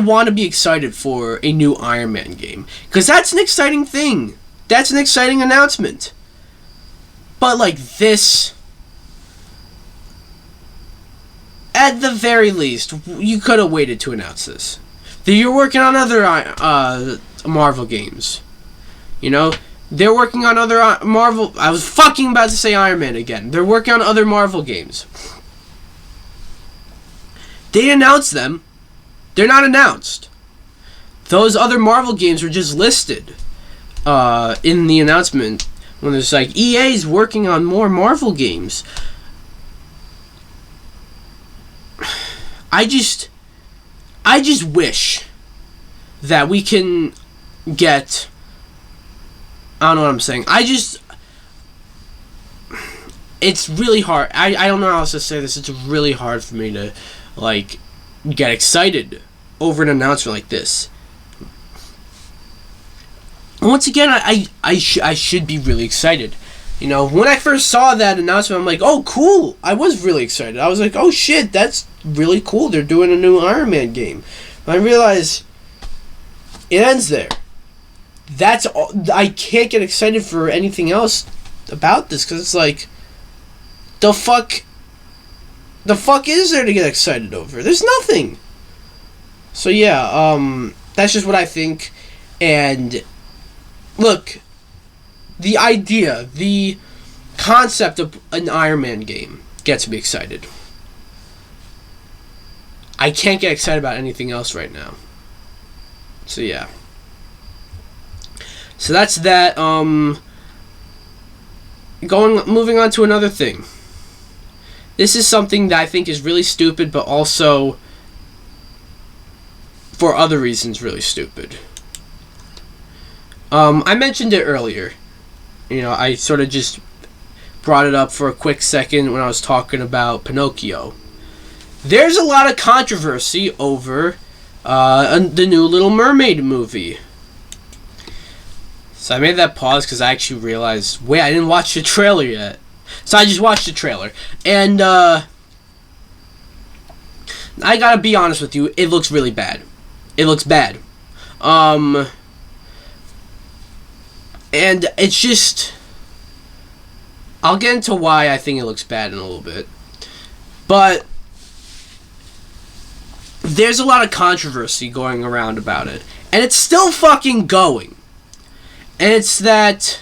want to be excited for a new Iron Man game, because that's an exciting thing. That's an exciting announcement. But like this, at the very least, you could have waited to announce this. You're working on other Marvel games. You know, they're working on other Marvel. I was fucking about to say Iron Man again. They're working on other Marvel games. They announced them. They're not announced. Those other Marvel games were just listed in the announcement when there's like EA's working on more Marvel games. I just wish that we can get, I don't know what I'm saying. It's really hard. I don't know how else to say this. It's really hard for me to like get excited over an announcement like this. Once again, I should be really excited. You know, when I first saw that announcement, I'm like, oh, cool. I was really excited. I was like, oh, shit, that's really cool. They're doing a new Iron Man game. But I realized it ends there. That's all. I can't get excited for anything else about this, because it's like, the fuck is there to get excited over? There's nothing. So yeah, that's just what I think. And look, the idea, the concept of an Iron Man game gets me excited. I can't get excited about anything else right now. So yeah. So that's that. Moving on to another thing. This is something that I think is really stupid, but also for other reasons really stupid. I mentioned it earlier. You know, I sort of just brought it up for a quick second when I was talking about Pinocchio. There's a lot of controversy over the new Little Mermaid movie. So I made that pause because I actually realized, wait, I didn't watch the trailer yet. So I just watched the trailer. And, I gotta be honest with you, it looks really bad. It looks bad. And it's just... I'll get into why I think it looks bad in a little bit. But there's a lot of controversy going around about it. And it's still fucking going. And it's that...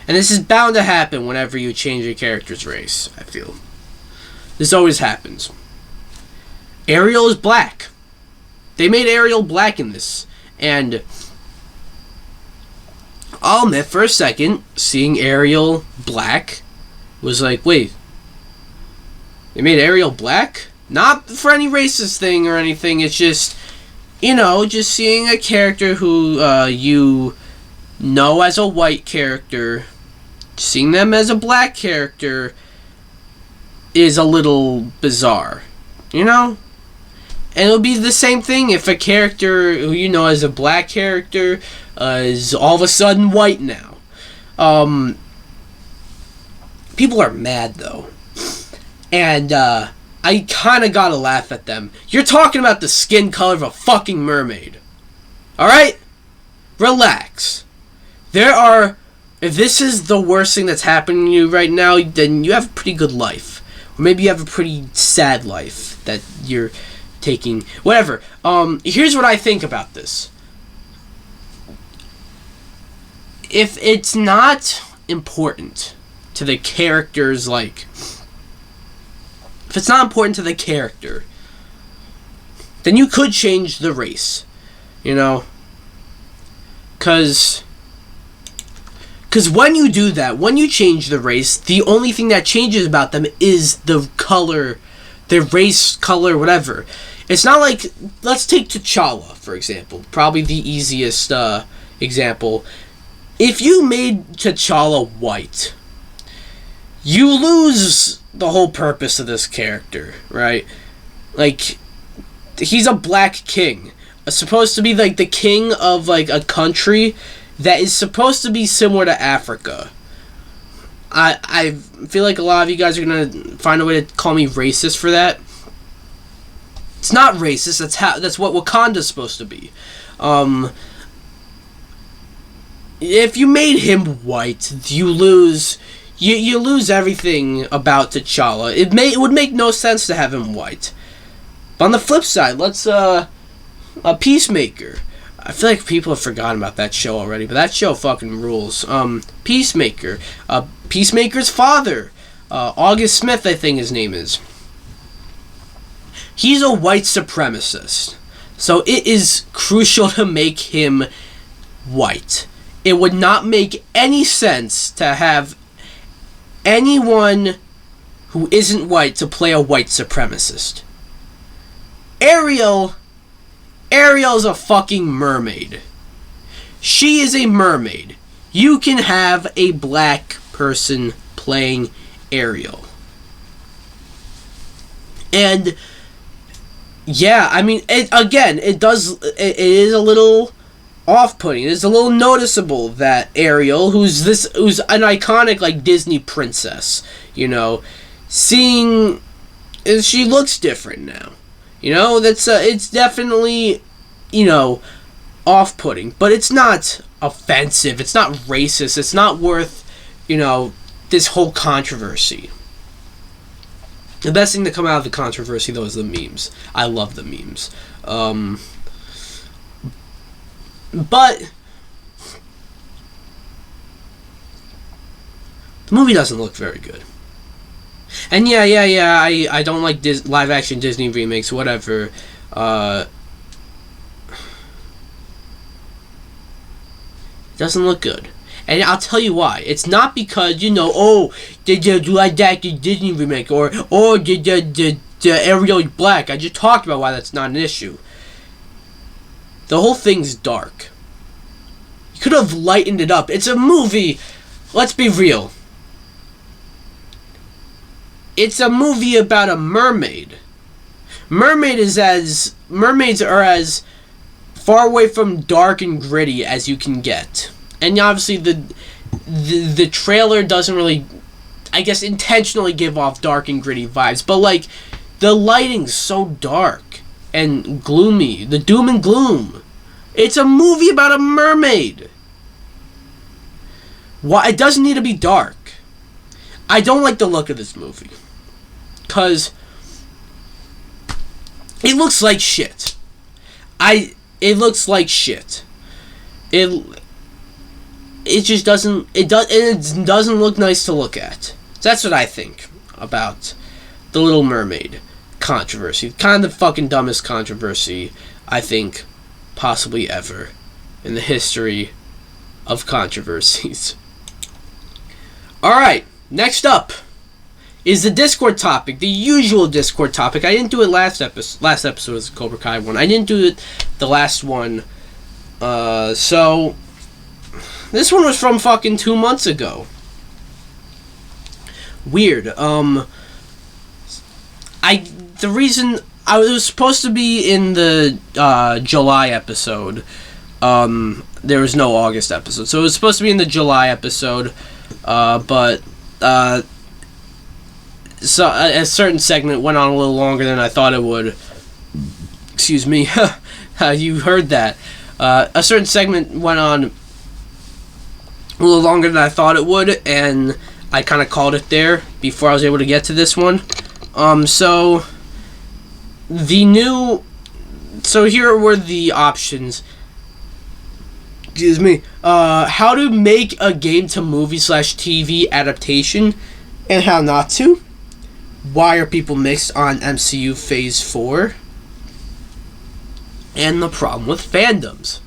And this is bound to happen whenever you change a character's race, I feel. This always happens. Ariel is black. They made Ariel black in this. And I'll admit, for a second, seeing Ariel black was like, wait, they made Ariel black? Not for any racist thing or anything, it's just, you know, just seeing a character who you know as a white character, seeing them as a black character is a little bizarre, you know? And it'll be the same thing if a character who you know as a black character is all of a sudden white now. People are mad, though. And, I kinda gotta laugh at them. You're talking about the skin color of a fucking mermaid. Alright? Relax. If this is the worst thing that's happening to you right now, then you have a pretty good life. Or maybe you have a pretty sad life that you're taking. Whatever. Here's what I think about this. If it's not important to the character's, like... If it's not important to the character, then you could change the race. You know? Because when you do that, when you change the race, the only thing that changes about them is the color, their race, color, whatever. It's not like, let's take T'Challa, for example. Probably the easiest example. If you made T'Challa white, you lose the whole purpose of this character, right? Like, he's a black king. Supposed to be, like, the king of, like, a country that is supposed to be similar to Africa. I feel like a lot of you guys are gonna find a way to call me racist for that. It's not racist. That's what Wakanda's supposed to be. If you made him white, you lose everything about T'Challa. It would make no sense to have him white. But on the flip side, let's a Peacemaker. I feel like people have forgotten about that show already, but that show fucking rules. Peacemaker. Peacemaker's father, August Smith, I think his name is. He's a white supremacist. So it is crucial to make him white. It would not make any sense to have anyone who isn't white to play a white supremacist. Ariel's a fucking mermaid. She is a mermaid. You can have a black person playing Ariel. And yeah, I mean, it is a little off-putting. It's a little noticeable that Ariel, who's an iconic, like, Disney princess, you know, she looks different now. You know, it's definitely, you know, off-putting, but it's not offensive, it's not racist, it's not worth, you know, this whole controversy. The best thing to come out of the controversy, though, is the memes. I love the memes. But the movie doesn't look very good. And yeah, I don't like live-action Disney remakes, whatever. It doesn't look good. And I'll tell you why. It's not because, you know, oh, did you like that Disney remake, or did Ariel black? I just talked about why that's not an issue. The whole thing's dark. You could have lightened it up. It's a movie. Let's be real. It's a movie about a mermaid. Mermaids are as far away from dark and gritty as you can get. And obviously the trailer doesn't really, I guess, intentionally give off dark and gritty vibes, but like the lighting's so dark and gloomy, the doom and gloom. It's a movie about a mermaid. Why it doesn't need to be dark. I don't like the look of this movie, cause it looks like shit. It looks like shit. It just doesn't. It doesn't look nice to look at. So that's what I think about the Little Mermaid controversy. Kind of the fucking dumbest controversy I think possibly ever in the history of controversies. All right, next up is the Discord topic, the usual Discord topic. I didn't do it last episode was the Cobra Kai one. I didn't do it the last one. So this one was from fucking 2 months ago. Weird. The reason I was supposed to be in the July episode. There was no August episode, so it was supposed to be in the July episode. But so a certain segment went on a little longer than I thought it would. Excuse me. You heard that. A certain segment went on a little longer than I thought it would, and I kind of called it there before I was able to get to this one. So here were the options. Excuse me. How to make a game to movie/TV adaptation and how not to. Why are people mixed on MCU Phase 4? And the problem with fandoms.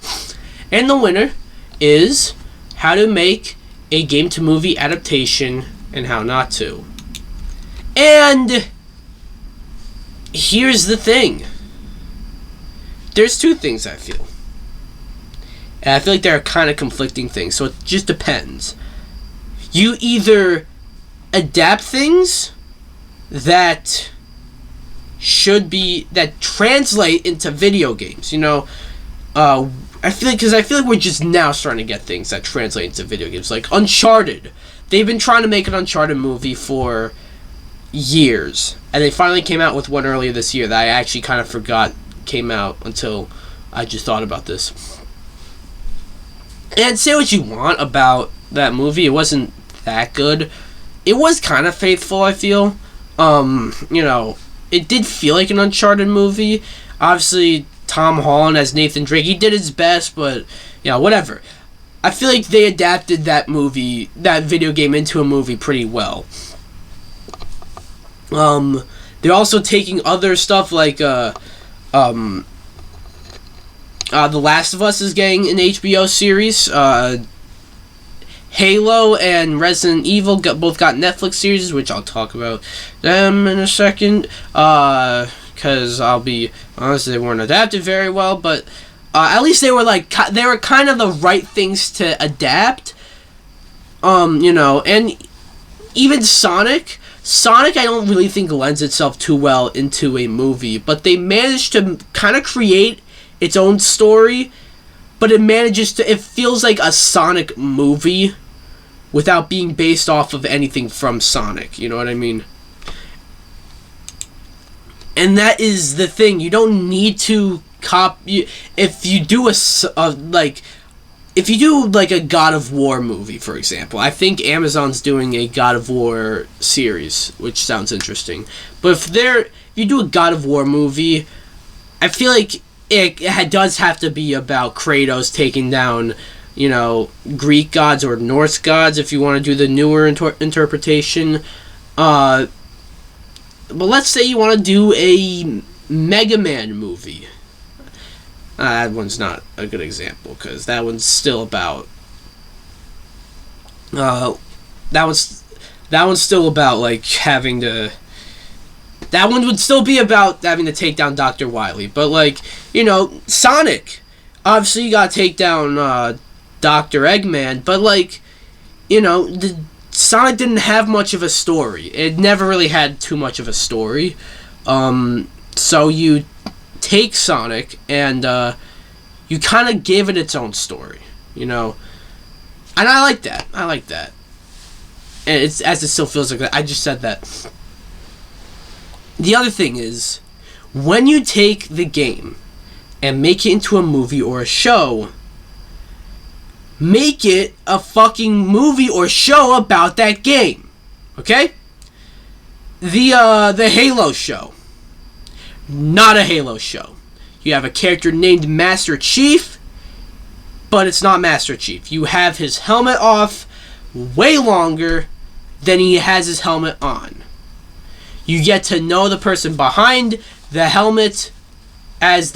And the winner is how to make a game to movie adaptation and how not to. And here's the thing. There's two things I feel. And I feel like there are kind of conflicting things, so it just depends. You either adapt things that translate into video games, you know. I feel like we're just now starting to get things that translate into video games, like Uncharted. They've been trying to make an Uncharted movie for years, and they finally came out with one earlier this year that I actually kind of forgot came out until I just thought about this. And say what you want about that movie, it wasn't that good. It was kind of faithful, I feel. You know, it did feel like an Uncharted movie. Obviously, Tom Holland as Nathan Drake, he did his best, but, you know, whatever. I feel like they adapted that video game into a movie pretty well. They're also taking other stuff like, The Last of Us is getting an HBO series. Halo and Resident Evil both got Netflix series, which I'll talk about them in a second. Because I'll be honest, they weren't adapted very well, but at least they were kind of the right things to adapt. You know, and even Sonic, I don't really think lends itself too well into a movie, but they managed to kind of create its own story, but it feels like a Sonic movie without being based off of anything from Sonic, you know what I mean? And that is the thing, you don't need to copy. If you do a God of War movie, for example, I think Amazon's doing a God of War series, which sounds interesting. But if you do a God of War movie, I feel like it does have to be about Kratos taking down, you know, Greek gods or Norse gods, if you want to do the newer interpretation. But let's say you want to do a Mega Man movie. That one's not a good example, because that one's still about... that one's still about, like, having to... That one would still be about having to take down Dr. Wily. But, like, you know, Sonic. Obviously, you gotta take down Dr. Eggman. But, like, you know, Sonic didn't have much of a story. It never really had too much of a story. So you take Sonic and you kind of give it its own story. You know, And I like that. I like that. And it's as it still feels like that. I just said that. The other thing is, when you take the game and make it into a movie or a show, make it a fucking movie or show about that game. Okay? The Halo show. Not a Halo show. You have a character named Master Chief, but it's not Master Chief. You have his helmet off way longer than he has his helmet on. You get to know the person behind the helmet as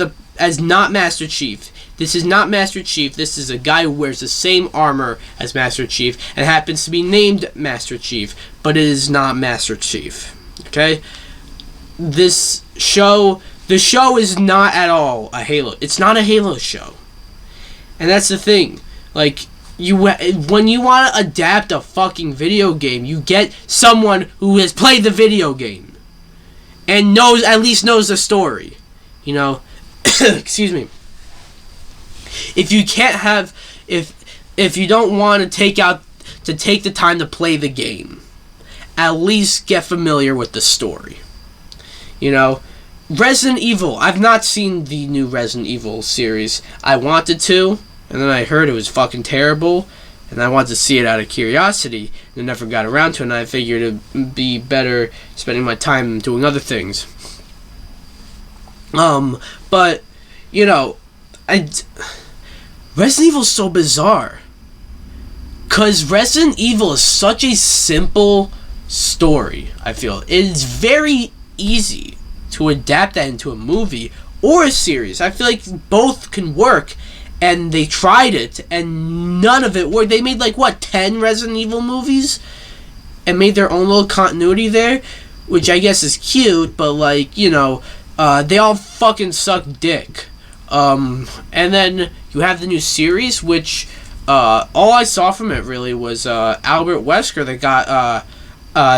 not Master Chief. This is not Master Chief. This is a guy who wears the same armor as Master Chief and happens to be named Master Chief, but it is not Master Chief. Okay? The show is not at all a Halo. It's not a Halo show. And that's the thing. Like, when you want to adapt a fucking video game, you get someone who has played the video game and at least knows the story. You know? Excuse me. If you can't have, if you don't want to take the time to play the game, at least get familiar with the story. You know, Resident Evil. I've not seen the new Resident Evil series. I wanted to, and then I heard it was fucking terrible, and I wanted to see it out of curiosity, and never got around to it, and I figured it'd be better spending my time doing other things. But, you know, Resident Evil's so bizarre. Because Resident Evil is such a simple story, I feel. It's very easy to adapt that into a movie or a series. I feel like both can work, and they tried it, and none of it worked. They made, 10 Resident Evil movies? And made their own little continuity there? Which I guess is cute, but, they all fucking suck dick. And then you have the new series, which all I saw from it really was Albert Wesker that got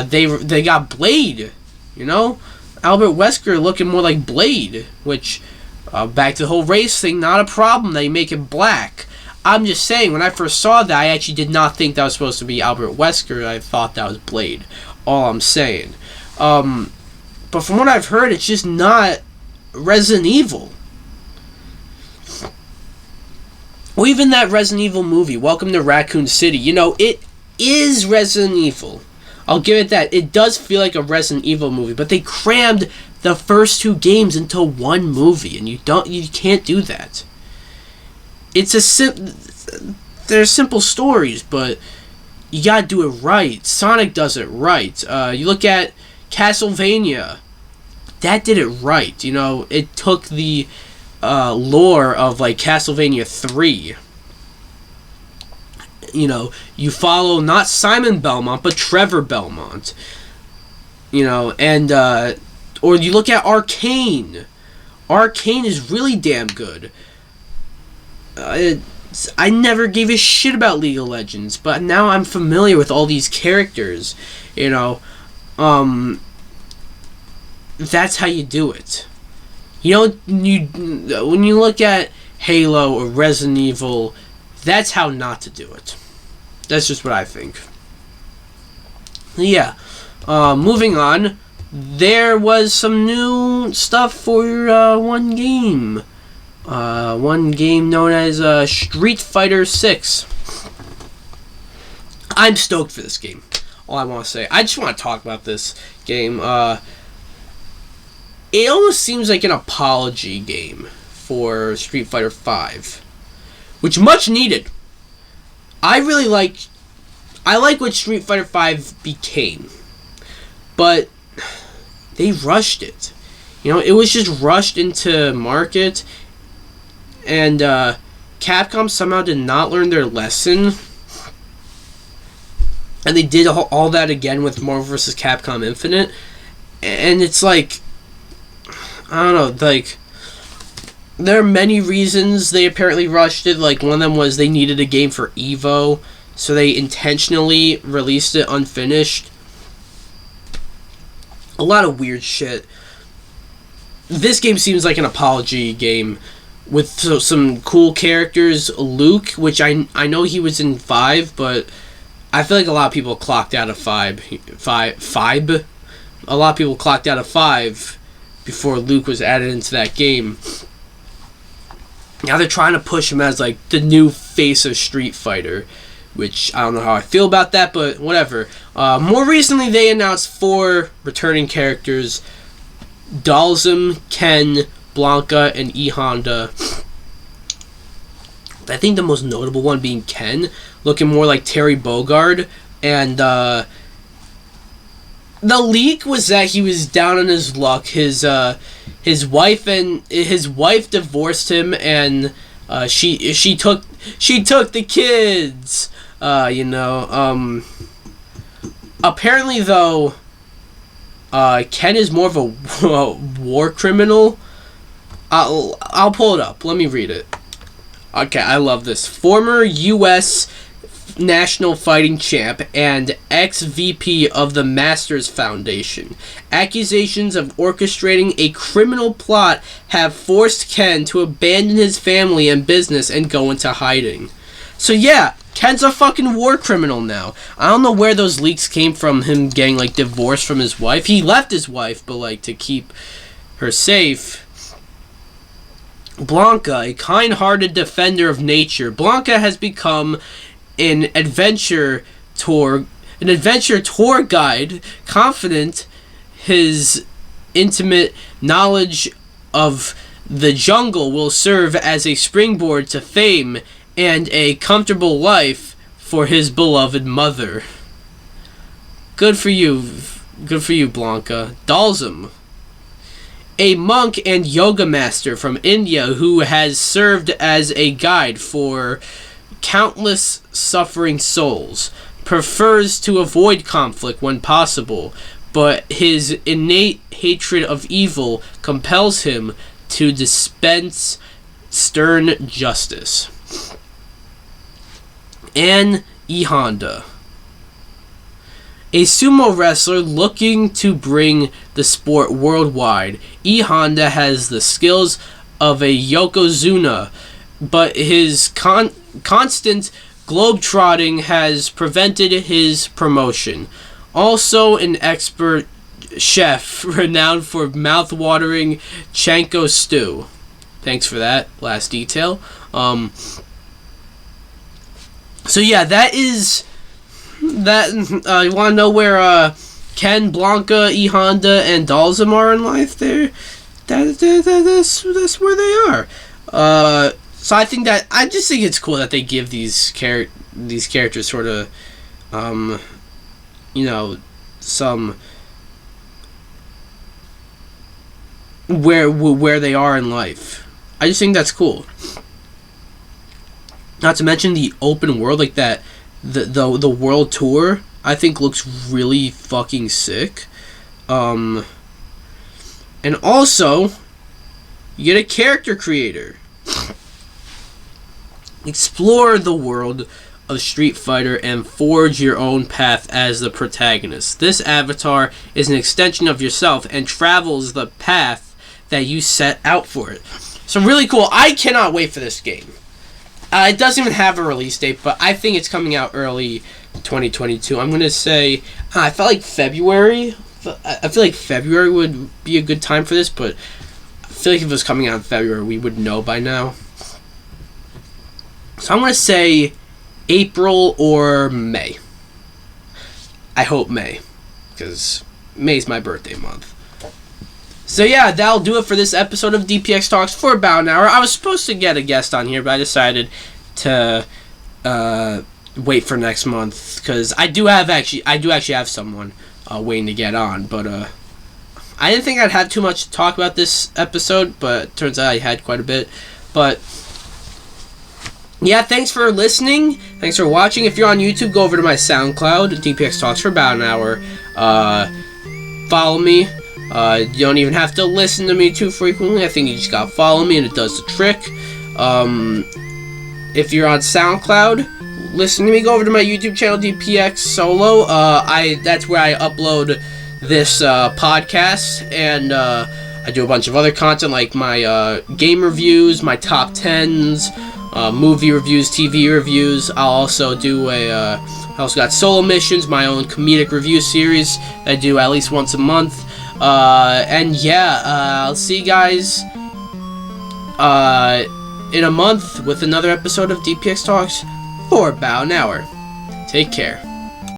they got Blade, you know? Albert Wesker looking more like Blade, which back to the whole race thing, not a problem. They make him black. I'm just saying, when I first saw that, I actually did not think that was supposed to be Albert Wesker. I thought that was Blade. All I'm saying. But from what I've heard, it's just not Resident Evil. Or even that Resident Evil movie, Welcome to Raccoon City. You know, it is Resident Evil. I'll give it that. It does feel like a Resident Evil movie, but they crammed the first 2 games into one movie, and you can't do that. They're simple stories, but you gotta do it right. Sonic does it right. You look at Castlevania, that did it right. You know, it took the lore of Castlevania 3. You know, you follow not Simon Belmont but Trevor Belmont. You know, and or you look at Arcane. Arcane is really damn good. I never gave a shit about League of Legends, but now I'm familiar with all these characters. You know, that's how you do it. You know, when you look at Halo or Resident Evil, that's how not to do it. That's just what I think. Yeah. Moving on. There was some new stuff for one game. One game known as Street Fighter 6. I'm stoked for this game. All I want to say. I just want to talk about this game. It almost seems like an apology game for Street Fighter 5, which much needed. I like what Street Fighter 5 became, but they rushed it. You know, it was just rushed into market, and Capcom somehow did not learn their lesson, and they did all that again with Marvel vs. Capcom Infinite, and it's like, I don't know, there are many reasons they apparently rushed it. One of them was they needed a game for EVO, so they intentionally released it unfinished. A lot of weird shit. This game seems like an apology game with some cool characters. Luke, which I know he was in 5, but I feel like a lot of people clocked out of 5. A lot of people clocked out of 5 before Luke was added into that game. Now they're trying to push him as like the new face of Street Fighter, which I don't know how I feel about that, but whatever. More recently, they announced 4 returning characters: Dalsum, Ken, Blanca, and E Honda. I think the most notable one being Ken, looking more like Terry Bogard, and the leak was that he was down on his luck. His wife divorced him, and she took the kids. Apparently though, Ken is more of a war criminal. I'll pull it up. Let me read it. Okay, I love this. Former U.S. National Fighting Champ and ex-VP of the Masters Foundation. Accusations of orchestrating a criminal plot have forced Ken to abandon his family and business and go into hiding. So yeah, Ken's a fucking war criminal now. I don't know where those leaks came from, him getting like divorced from his wife. He left his wife, but like to keep her safe. Blanca, a kind-hearted defender of nature. Blanca has become an adventure tour guide. Confident his intimate knowledge of the jungle will serve as a springboard to fame and a comfortable life for his beloved mother. Good for you, Blanca. Dalsum, a monk and yoga master from India who has served as a guide for countless suffering souls, prefers to avoid conflict when possible, but his innate hatred of evil compels him to dispense stern justice. And E Honda, a sumo wrestler looking to bring the sport worldwide. E Honda has the skills of a Yokozuna, but his constant globetrotting has prevented his promotion. Also an expert chef renowned for mouth-watering Chanko stew. Thanks for that last detail. So yeah, that is that. You want to know where Ken, Blanca, E Honda, and Dalsum are in life? That's where they are. So I just think it's cool that they give these characters sort of, some where they are in life. I just think that's cool. Not to mention the open world, like that, the world tour, I think looks really fucking sick. And also, you get a character creator. Explore the world of Street Fighter and forge your own path as the protagonist. This avatar is an extension of yourself and travels the path that you set out for it. So really cool. I cannot wait for this game. It doesn't even have a release date, but I think it's coming out early 2022. I'm going to say, I felt like February. I feel like February would be a good time for this, but I feel like if it was coming out in February, we would know by now. So I'm going to say April or May. I hope May, because May's my birthday month. So yeah, that'll do it for this episode of DPX Talks for about an hour. I was supposed to get a guest on here, but I decided to wait for next month, because I do actually have someone waiting to get on, but I didn't think I'd have too much to talk about this episode, but it turns out I had quite a bit. But yeah, thanks for listening. Thanks for watching. If you're on YouTube, go over to my SoundCloud, DPX Talks for about an hour. Follow me. You don't even have to listen to me too frequently. I think you just gotta follow me and it does the trick. If you're on SoundCloud, listen to me. Go over to my YouTube channel, DPX Solo. That's where I upload this podcast, and I do a bunch of other content like my game reviews, my top 10s, movie reviews, TV reviews. I'll also do I also got solo missions, my own comedic review series that I do at least once a month. And yeah, I'll see you guys in a month with another episode of DPX Talks for about an hour. Take care.